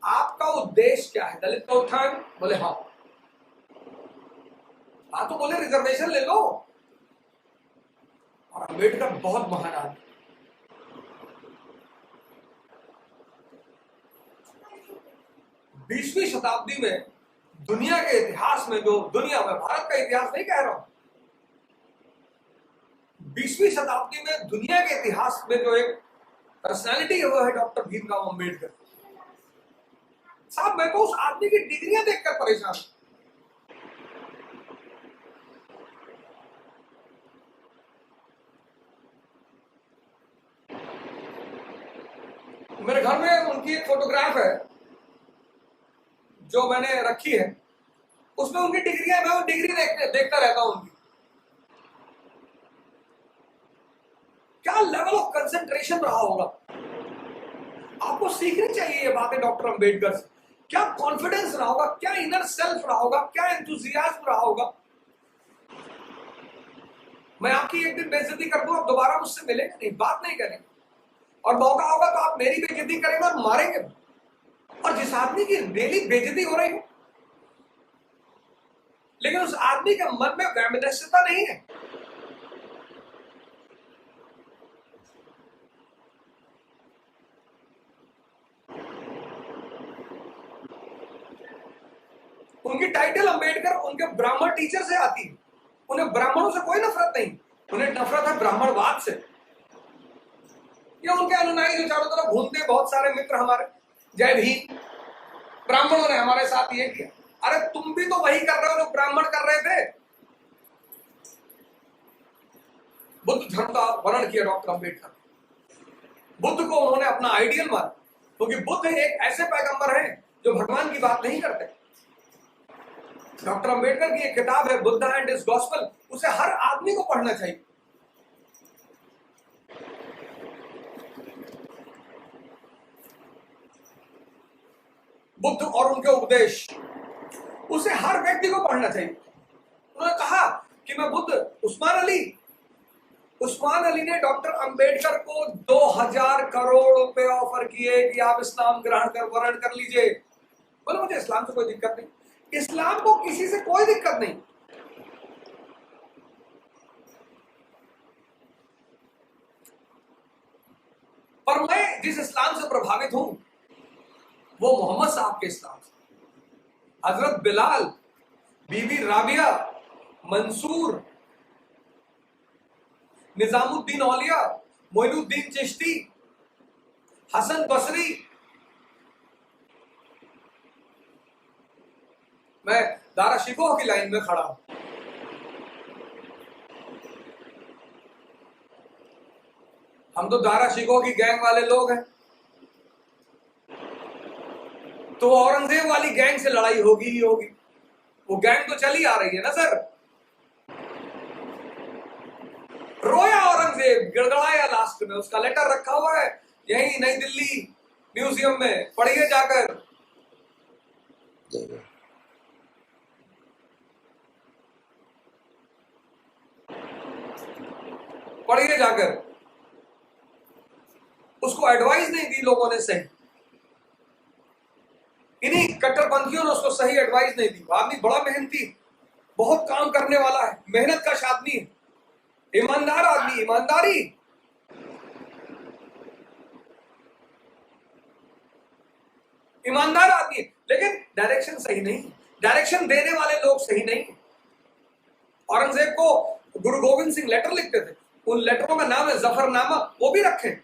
आपका उद्देश्य क्या है, दलित का उत्थान? बोले हाँ। हाँ तो बोले रिजर्वेशन ले लो। और अंबेडकर बहुत महान आदमी, बीसवीं शताब्दी में दुनिया के इतिहास में, जो दुनिया में, भारत का इतिहास नहीं कह रहा हूं, 20वीं शताब्दी में दुनिया के इतिहास में जो एक पर्सनालिटी है वो है डॉक्टर भीमराव अंबेडकर साहब। मैं तो उस आदमी की डिग्रियां देखकर परेशान हूं। मेरे घर में उनकी एक फोटोग्राफ है जो मैंने रखी है, उसमें उनकी डिग्रियां, मैं वो डिग्री देखता रहता हूं उनकी। क्या लेवल ऑफ कंसंट्रेशन रहा होगा। आपको सीखनी चाहिए ये बातें डॉक्टर अंबेडकर से। क्या कॉन्फिडेंस रहा होगा, क्या इनर सेल्फ रहा होगा, क्या एंथुजियाज्म रहा होगा। मैं आपकी एक दिन बेइज्जती कर दूं, आप दोबारा मुझसे मिलेंगे नहीं, बात नहीं करेंगे, और मौका होगा तो आप मेरी बेइज्जती करेंगे और मारेंगे। और जिस आदमी की डेली बेइज्जती हो रही है, लेकिन उस आदमी के मन में वैमनस्यता नहीं है। उनकी टाइटल अंबेडकर उनके ब्राह्मण टीचर से आती है। उन्हें ब्राह्मणों से कोई नफरत नहीं, उन्हें नफरत है ब्राह्मणवाद से। ये उनके अनुयायी जो चारों तरफ घूमते हैं, बहुत सारे मित्र हमारे, जय भीम, ब्राह्मणों ने हमारे साथ ये किया। अरे तुम भी तो वही कर रहे हो जो ब्राह्मण कर रहे थे। बुद्ध धर्म का वर्णन किया डॉक्टर अंबेडकर। बुद्ध को उन्होंने अपना आइडियल माना, क्योंकि बुद्ध एक ऐसे पैगंबर हैं जो भगवान की बात नहीं करते। डॉक्टर अंबेडकर की एक किताब है बुद्ध एंड हिज गॉस्पेल, उसे हर आदमी को पढ़ना चाहिए। बुद्ध और उनके उपदेश, उसे हर व्यक्ति को पढ़ना चाहिए। उन्होंने कहा कि मैं बुद्ध, उस्मान अली ने डॉक्टर अंबेडकर को 2000 करोड़ रुपए ऑफर किए कि आप इस्लाम वर्ण कर लीजिए। बोले मुझे इस्लाम से कोई दिक्कत नहीं, इस्लाम को किसी से कोई दिक्कत नहीं। पर मैं जिस इस्लाम से प्रभावित हूं वो मोहम्मद साहब के इस्लाम से। हजरत बिलाल, बीबी राबिया, मंसूर, निजामुद्दीन औलिया, मोइनुद्दीन चिश्ती, हसन बसरी। मैं दारा शिकोह की लाइन में खड़ा हूं। हम तो दारा शिकोह की गैंग वाले लोग हैं, तो औरंगजेब वाली गैंग से लड़ाई होगी ही होगी। वो गैंग तो चली आ रही है ना सर। रोया औरंगजेब, गिड़गड़ाया लास्ट में। उसका लेटर रखा हुआ है यही नई दिल्ली म्यूजियम में, पढ़िए जाकर। पढ़िए जाकर। उसको एडवाइस नहीं दी लोगों ने सही, इन्हीं कट्टरपंथियों ने उसको सही एडवाइस नहीं दी। आदमी बड़ा मेहनती, बहुत काम करने वाला है, मेहनत कश आदमी है, ईमानदार आदमी, ईमानदारी। ईमानदार आदमी, लेकिन डायरेक्शन सही नहीं, डायरेक्शन देने वाले लोग सही नहीं। औरंगजेब को गुरु गोविंद सिंह लेटर लिखते थे, उन लेटरों का नाम है जफरनामा, वो भी रखे।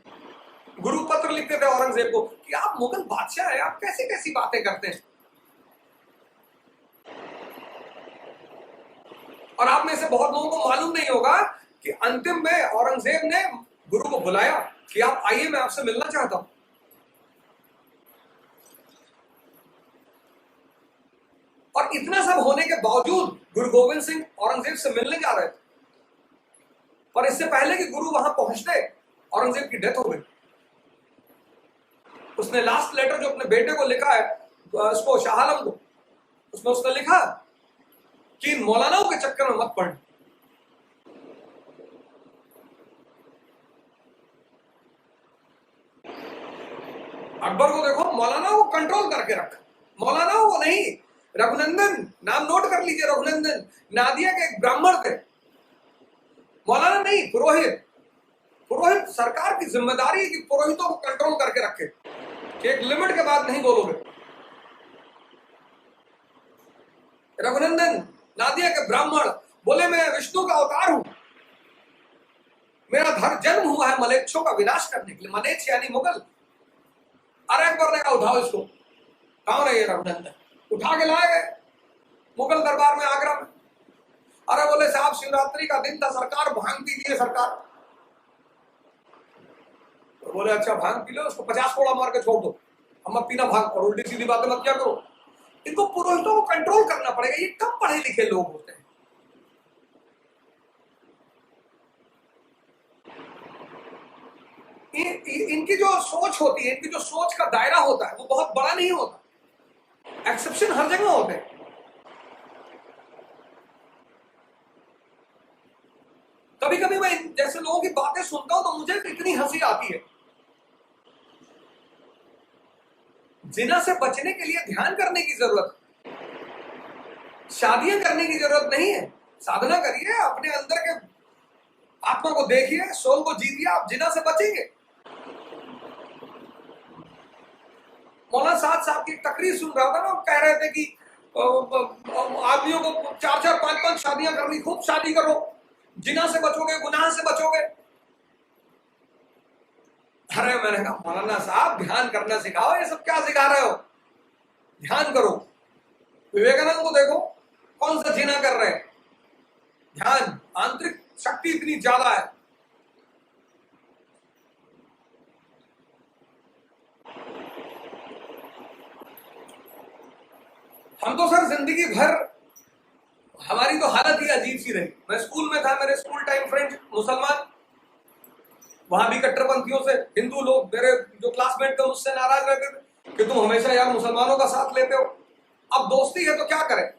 गुरु पत्र लिखते थे औरंगजेब को कि आप मुगल बादशाह हैं, आप कैसी कैसी बातें करते हैं। और आप में से बहुत लोगों को मालूम नहीं होगा कि अंतिम में औरंगजेब ने गुरु को बुलाया कि आप आइए, मैं आपसे मिलना चाहता हूं। और इतना सब होने के बावजूद गुरु गोविंद सिंह औरंगजेब से मिलने जा रहे थे, पर इससे पहले कि गुरु वहां पहुंचते औरंगजेब की डेथ हो गई। उसने लास्ट लेटर जो अपने बेटे को लिखा है, उसको शाह आलम को, उसमें उसने लिखा कि इन मौलानाओं के चक्कर में मत पड़ना। अकबर को देखो, मौलानाओं को कंट्रोल करके रखा, मौलानाओं को नहीं। रघुनंदन, नाम नोट कर लीजिए, रघुनंदन नादिया के एक ब्राह्मण थे, मौलाना नहीं, पुरोहित। पुरोहित, सरकार की जिम्मेदारी है कि पुरोहितों को कंट्रोल करके रखे, कि एक लिमिट के बाद नहीं बोलोगे। रघुनंदन नादिया के ब्राह्मण बोले मैं विष्णु का अवतार हूं, मेरा धर्म जन्म हुआ है मलेच्छों का विनाश करने के लिए, मलेच्छ यानी मुगल। अरे अकबर ने कहा उठाओ इसको। कौन है ये रघुनंदन? उठा के लाए गए मुगल दरबार में, आगरा में। अरे बोले साहब शिवरात्रि का दिन था, सरकार भांग पीजिए सरकार। तो बोले अच्छा भांग पी लो, उसको 50 कोड़ा मार के छोड़ दो, हम अब पीना भांग, और उल्टी सीधी बातें मत क्या करो। इनको पुरोहितों को कंट्रोल करना पड़ेगा। ये कम पढ़े लिखे लोग होते हैं। इनकी जो सोच होती है, इनकी जो सोच का दायरा होता है वो बहुत बड़ा नहीं होता। एक्सेप्शन हर जगह होते हैं। कभी कभी मैं जैसे लोगों की बातें सुनता हूं तो मुझे इतनी हंसी आती है। जिना से बचने के लिए ध्यान करने की जरूरत, शादियां करने की जरूरत नहीं है। साधना करिए, अपने अंदर के आत्मा को देखिए, सोल को जीतिए, आप जिना से बचेंगे। मौलाना साहब की तकरीर सुन रहा था ना, कह रहे थे कि आदमियों को 4-4 5-5 शादियां करनी, खूब शादी करो, जिना से बचोगे, गुनाह से बचोगे। अरे मैंने कहा मौलाना साहब ध्यान करना सिखाओ, ये सब क्या सिखा रहे हो? ध्यान करो। विवेकानंद को देखो, कौन सा जिना कर रहे हैं? ध्यान, आंतरिक शक्ति इतनी ज्यादा है। हम तो सर जिंदगी भर, हमारी तो हालत ही अजीब सी रही। मैं स्कूल में था, मेरे स्कूल टाइम फ्रेंड्स मुसलमान, वहां भी कट्टरपंथियों से हिंदू लोग, मेरे जो क्लासमेट थे मुझसे नाराज रहते थे कि तुम हमेशा यार मुसलमानों का साथ लेते हो। अब दोस्ती है तो क्या करें?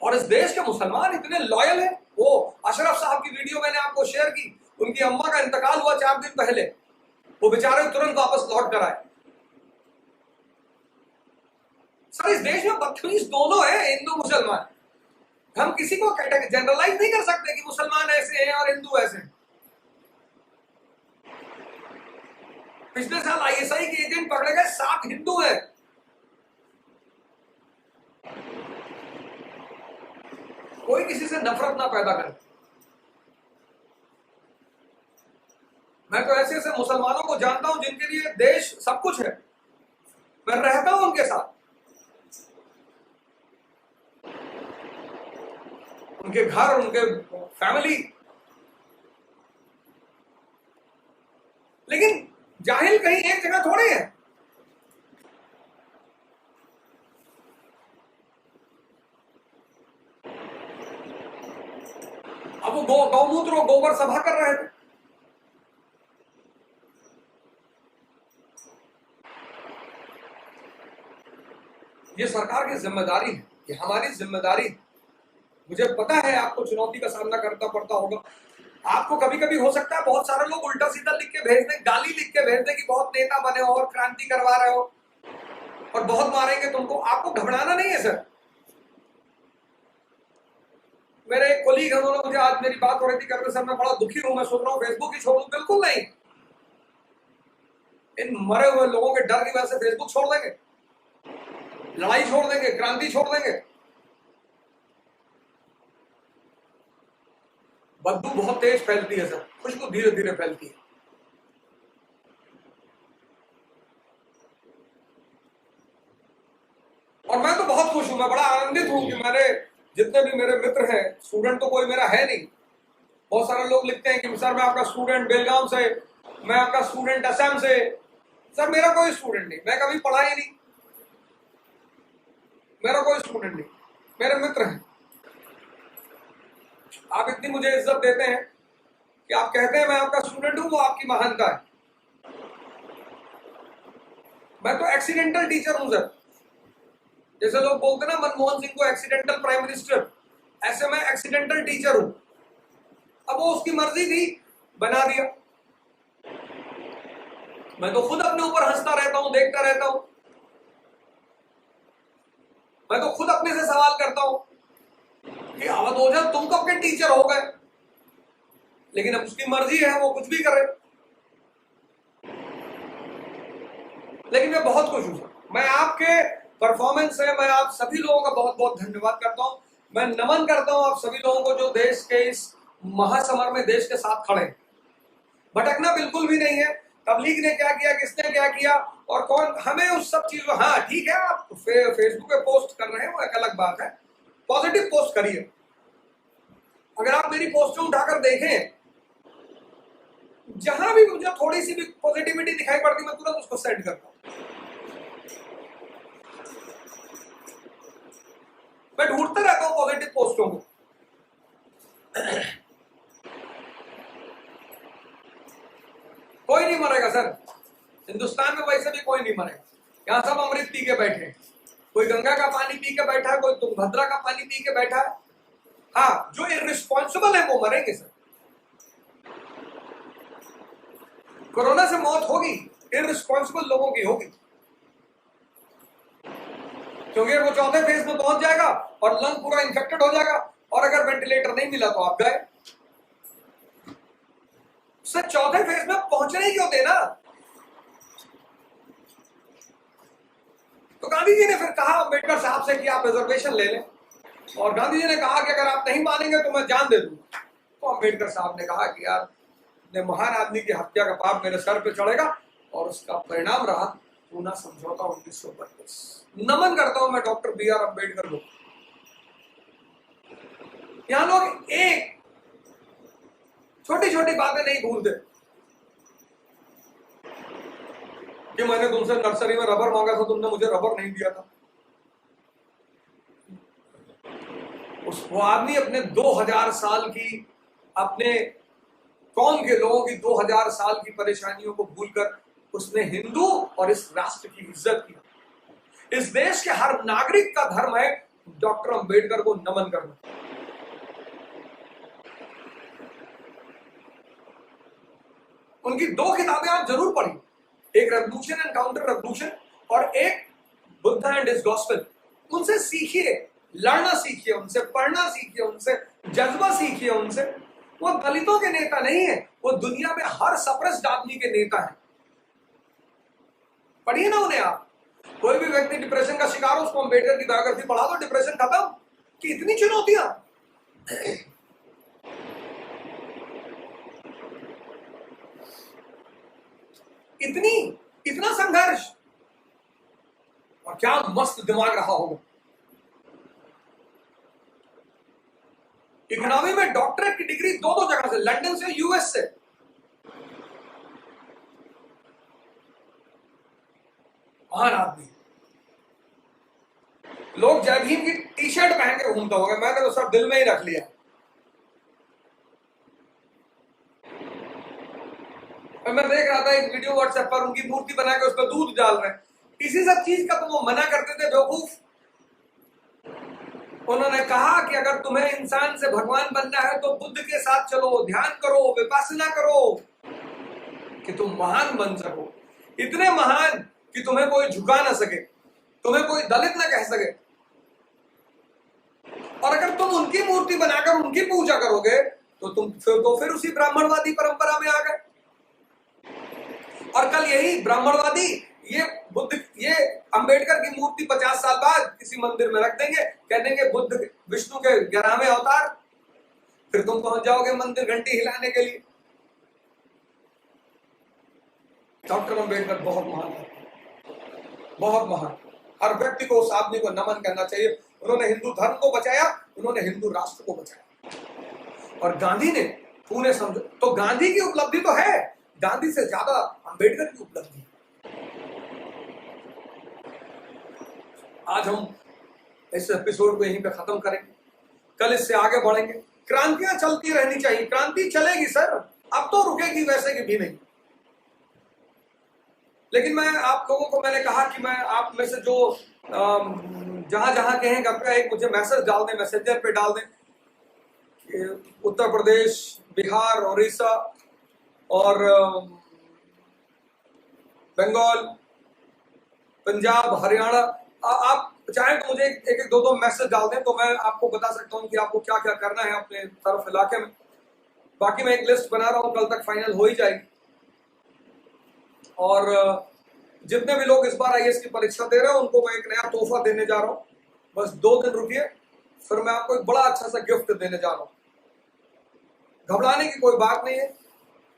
और इस देश के मुसलमान इतने लॉयल हैं। वो अशरफ साहब की वीडियो मैंने आपको शेयर की, उनकी अम्मा का इंतकाल हुआ 4 दिन पहले, वो बेचारे तुरंत वापस लौट कर आए। सर इस देश में बदतमीज दोनों है, हिंदू मुसलमान। हम किसी को जनरलाइज नहीं कर सकते कि मुसलमान ऐसे हैं और हिंदू ऐसे हैं। पिछले साल आईएसआई के एजेंट पकड़े गए, 7 हिंदू हैं। कोई किसी से नफरत ना पैदा करे। मैं तो ऐसे ऐसे मुसलमानों को जानता हूं जिनके लिए देश सब कुछ है, मैं रहता हूं उनके साथ, उनके घर, उनके फैमिली। लेकिन जाहिल कहीं एक जगह थोड़े है। अब वो गौमूत्र और गोबर सभा कर रहे थे। ये सरकार की जिम्मेदारी है, ये हमारी जिम्मेदारी है। मुझे पता है आपको चुनौती का सामना करना पड़ता होगा। आपको कभी कभी हो सकता है बहुत सारे लोग उल्टा सीधा लिख के भेज दें, गाली लिख के भेज दें कि बहुत नेता बने हो और क्रांति करवा रहे हो और बहुत मारेंगे तुमको। आपको घबराना नहीं है सर। मेरे एक कोलीग है, उन्होंने मुझे आज मेरी बात हो रही थी, कहते सर मैं बड़ा दुखी हूं, मैं सोच रहा हूं फेसबुक ही छोड़ दूं। बिल्कुल नहीं। इन मरे हुए लोगों के डर की वजह से फेसबुक छोड़ देंगे, लड़ाई छोड़ देंगे, क्रांति छोड़ देंगे? बदबू बहुत तेज फैलती है सर, खुशबू धीरे धीरे फैलती है। और मैं तो बहुत खुश हूं, मैं बड़ा आनंदित हूं कि मैंने जितने भी मेरे मित्र हैं, स्टूडेंट तो कोई मेरा है नहीं। बहुत सारे लोग लिखते हैं कि सर मैं आपका स्टूडेंट बेलगाम से, मैं आपका स्टूडेंट असम से। सर मेरा कोई स्टूडेंट नहीं, मैं कभी पढ़ा ही नहीं, मेरा कोई स्टूडेंट नहीं, मेरे मित्र हैं। आप इतनी मुझे इज्जत देते हैं कि आप कहते हैं मैं आपका स्टूडेंट हूं, वो आपकी महानता है। मैं तो एक्सीडेंटल टीचर हूं सर। जैसे लोग बोलते ना मनमोहन सिंह को एक्सीडेंटल प्राइम मिनिस्टर, ऐसे मैं एक्सीडेंटल टीचर हूं। अब वो उसकी मर्जी थी, बना दिया। मैं तो खुद अपने ऊपर हंसता रहता हूं, देखता रहता हूं। मैं तो खुद अपने से सवाल करता हूं कि अवध ओझा तुम कब के टीचर हो गए? लेकिन अब उसकी मर्जी है, वो कुछ भी करे। लेकिन मैं बहुत खुश हूं। मैं आपके परफॉर्मेंस से, मैं आप सभी लोगों का बहुत बहुत धन्यवाद करता हूं। मैं नमन करता हूं आप सभी लोगों को जो देश के इस महासमर में देश के साथ खड़े। भटकना बिल्कुल भी नहीं है। तबलीग ने क्या किया, किसने क्या किया और कौन, हमें उस सब चीजों, हाँ ठीक है आप फेसबुक पे पोस्ट कर रहे हैं वो एक अलग बात है, पॉजिटिव पोस्ट करिए। अगर आप मेरी पोस्टें उठाकर देखें, जहां भी मुझे थोड़ी सी भी पॉजिटिविटी दिखाई पड़ती मैं तुरंत उसको सेंड करता हूं। मैं ढूंढता रहता हूं पॉजिटिव पोस्टों को। सर, हिंदुस्तान में वैसे भी कोई नहीं मरेगा, यहाँ सब अमृत पी के बैठे हैं। कोई गंगा का पानी पी के बैठा है, कोई तुंगभद्रा का पानी पी के बैठा है। हाँ, जो इररिस्पॉन्सिबल है वो मरेंगे सर। कोरोना से मौत होगी, इररिस्पॉन्सिबल लोगों की होगी, क्योंकि वो चौथे फेज में पहुंच जाएगा और लंग पूरा इंफेक्टेड हो जाएगा, और अगर वेंटिलेटर नहीं मिला तो आप गए। सर चौथे फेज में पहुंचने ही क्यों देना? तो गांधी जी ने फिर कहा अम्बेडकर साहब से कि आप रिजर्वेशन ले लें, और गांधी जी ने कहा कि अगर आप नहीं मानेंगे तो मैं जान दे दूंगा। तो अम्बेडकर साहब ने कहा कि यार, ने महान आदमी की हत्या का पाप मेरे सर पे चढ़ेगा, और उसका परिणाम रहा पूना समझौता 1932। नमन करता हूं मैं डॉक्टर B.R. अम्बेडकर को। यहां लोग एक छोटी छोटी बातें नहीं भूलते कि मैंने तुमसे नर्सरी में रबर मांगा था, तुमने मुझे रबर नहीं दिया था। वो आदमी अपने 2000 साल की, अपने कौम के लोगों की 2000 साल की परेशानियों को भूलकर उसने हिंदू और इस राष्ट्र की इज्जत की। इस देश के हर नागरिक का धर्म है डॉक्टर अंबेडकर को नमन करना। उनकी 2 किताबें आप जरूर पढ़िए, एक रेवोल्यूशन एंड काउंटर रेवोल्यूशन, और एक बुद्धा एंड हिज गॉस्पेल। उनसे सीखिए, लड़ना सीखिए, उनसे पढ़ना सीखिए, उनसे जज्बा सीखिए उनसे। वो दलितों के नेता नहीं है, वो दुनिया में हर सप्रेस्ड आदमी के नेता है। पढ़िए ना उन्हें आप। कोई भी व्यक्ति डिप्रेशन का शिकार हो, उसको अम्बेडकर की बायोग्राफी पढ़ा दो, डिप्रेशन खत्म। कि इतनी चुनौतियां, इतना संघर्ष, और क्या मस्त दिमाग रहा होगा। इकोनॉमी में डॉक्टरेट की डिग्री 2 जगह से, लंदन से, यूएस से। महान आदमी। लोग जय भीम की टी शर्ट पहन के घूमते होंगे, मैंने तो सब दिल में ही रख लिया। मैं देख रहा था एक वीडियो व्हाट्सएप पर, उनकी मूर्ति बना के उस पर दूध डाल रहे हैं। इसी सब चीज का तो वो मना करते थे बेवकूफ। उन्होंने कहा कि अगर तुम्हें इंसान से भगवान बनना है तो बुद्ध के साथ चलो, ध्यान करो, विपश्यना करो, कि तुम महान बन सको। इतने महान कि तुम्हें कोई झुका ना सके, तुम्हें कोई दलित ना कह सके। और अगर तुम उनकी मूर्ति बनाकर उनकी पूजा करोगे तो फिर उसी ब्राह्मणवादी परंपरा में आ गए। और कल यही ब्राह्मणवादी ये अंबेडकर की मूर्ति 50 साल बाद किसी मंदिर में रख देंगे, कह देंगे बुद्ध विष्णु के 11वें अवतार। फिर तुम पहुंच जाओगे मंदिर घंटी हिलाने के लिए। डॉक्टर अंबेडकर बहुत महान है, बहुत महान। हर व्यक्ति को उस आदमी को नमन करना चाहिए। उन्होंने हिंदू धर्म को बचाया, उन्होंने हिंदू राष्ट्र को बचाया। और गांधी ने पुणे समझो, तो गांधी की उपलब्धि तो है, गांधी से ज्यादा अंबेडकर की उपलब्धि। आज हम इस एपिसोड को यहीं पे खत्म करेंगे, कल इससे आगे बढ़ेंगे। क्रांतियां चलती रहनी चाहिए, क्रांति चलेगी सर, अब तो रुकेगी वैसे कि भी नहीं। लेकिन मैं आप लोगों को, मैंने कहा कि मैं आप में से जो जहां जहां कहें कृपया एक मुझे मैसेज डाल दें, मैसेंजर पे डाल दें कि उत्तर प्रदेश, बिहार, उड़ीसा और बंगाल, पंजाब, हरियाणा, आप चाहें तो मुझे एक 2 मैसेज डाल दें तो मैं आपको बता सकता हूं कि आपको क्या क्या करना है अपने तरफ इलाके में। बाकी मैं एक लिस्ट बना रहा हूं, कल तक फाइनल हो ही जाएगी। और जितने भी लोग इस बार आईएएस की परीक्षा दे रहे हैं उनको मैं एक नया तोहफा देने जा रहा हूं। बस 2 दिन रुकिए, फिर मैं आपको एक बड़ा अच्छा सा गिफ्ट देने जा रहा हूं। घबराने की कोई बात नहीं है,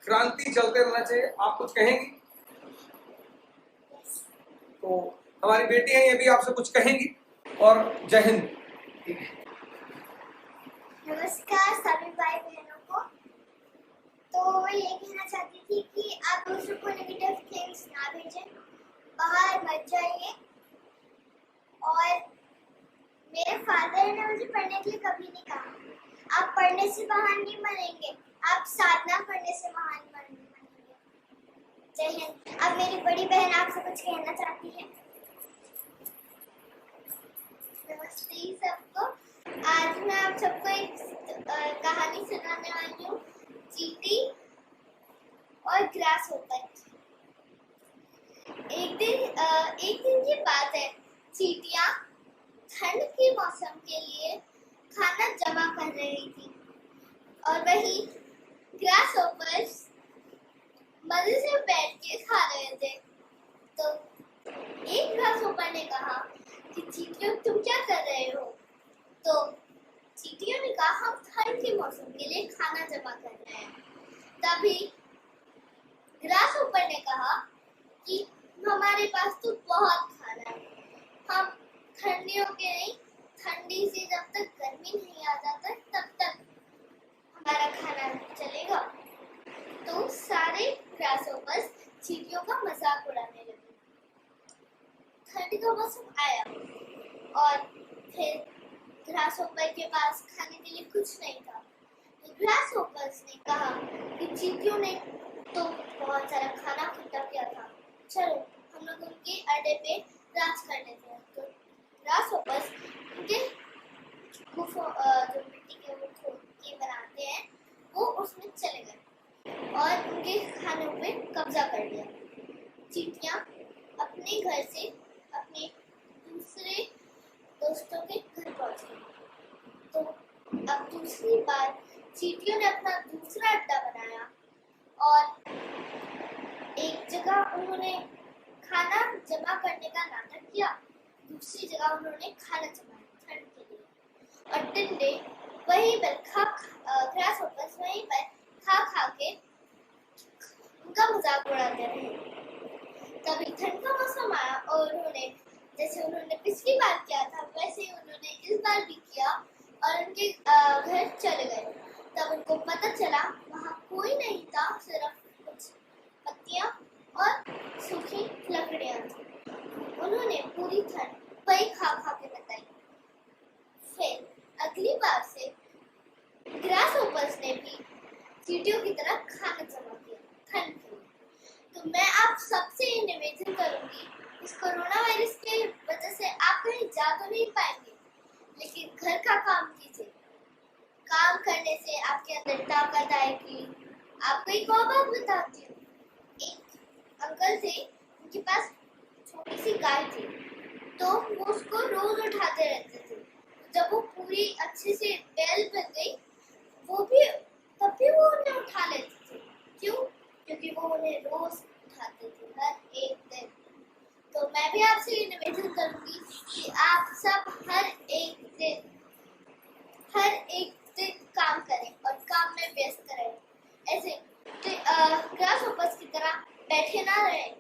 क्रांति चलते रहना चाहिए। आप कुछ कहेंगी? तो हमारी बेटी है, ये भी आपसे कुछ कहेंगी। और जय हिंद। नमस्कार सभी भाई बहनों को। तो मैं ये कहना चाहती थी कि आप दूसरों को नेगेटिव थिंग्स ना भेजें, बाहर मत जाइए। और मेरे फादर ने मुझे पढ़ने के लिए कभी नहीं कहा आप पढ़ने से महान नहीं बनेंगे, आप साधना करने से महान बनेंगे। जय हिंद। अब मेरी बड़ी बहन आपसे कुछ कहना चाहती है। नमस्ते सबको। आज मैं आप सबको एक कहानी सुनाने वाली हूँ, चींटी और ग्रास होपर। एक दिन की बात है। चींटियां ठंड के मौसम के लिए खाना जमा कर रही थी और वही ग्रास होपर्स मजे से बैठ के खा रहे थे। तो एक ग्रास होपर ने कहा कि चींटियों तुम क्या कर रहे हो? तो चींटियों ने कहा हम ठंड के मौसम के लिए खाना जमा कर रहे हैं। तभी ग्रास होपर ने कहा कि हमारे पास तो बहुत खाना है, हम ठंडियों के नहीं, ठंडी से जब तक गर्मी नहीं आ जाता तब तक हमारा खाना चलेगा। तो सारे ग्रासहोपर्स चींटियों का मजाक उड़ाने लगे। ठंड का मौसम आया और फिर ग्रासहोपर के पास खाने के लिए कुछ नहीं था। ग्रासहोपर्स ने कहा कि चींटियों ने तो बहुत सारा खाना इकट्ठा किया था, चलो हम लोग उनके अड्डे पे राज कर लेते हैं। तो ग्रासहोपर्स उनके जो मिट्टी के वो खोद के बनाते हैं वो उसमें चले गए और उनके खानों पे कब्जा कर लिया। चींटियां अपने घर से अपने दूसरे दोस्तों के घर पहुंच गई। तो अब दूसरी बार चींटियों ने अपना दूसरा अड्डा बनाया और एक जगह उन्होंने खाना जमा करने का नाटक किया, दूसरी जगह उन्होंने खाना जमाया ठंड के लिए। और टिंडे वहीं पर ग्रासहोपर्स वहीं पर खा के उनका मजाक उड़ाते रहे। तभी ठंड का मौसम आया और जैसे उन्होंने पिछली बार किया था वैसे ही उन्होंने इस बार भी किया और उनके घर चले गए। तब उनको पता चला वहाँ कोई नहीं था, सिर्फ कुछ पत्तियां और सूखी लकड़ियां थी। उन्होंने पूरी ठंड वही खा के बताई। फिर अगली बार से ग्रासहोपर्स ने भी चींटियों की तरह खाना जमा किया ठंड के लिए। तो मैं आप सबसे ये निवेदन करूंगी, इस कोरोना वायरस के वजह से आप कहीं जा तो नहीं पाएंगे, लेकिन घर का काम कीजिए। काम करने से आपके अंदर ताकत आएगी। आपको एक और बात बताती हूँ। एक अंकल थे, उनके पास छोटी सी गाय थी, तो वो उसको रोज उठाते रहते थे। जब वो पूरी अच्छे से बैल बन गई तब भी वो उन्हें उठा लेते थे। क्यों? क्योंकि वो उन्हें रोज उठाते थे हर एक दिन। तो मैं भी आपसे ये निवेदन करूंगी कि आप सब हर एक दिन काम करें और काम में व्यस्त रहें। ऐसे ग्रासहोपर्स की तरह बैठे ना रहें।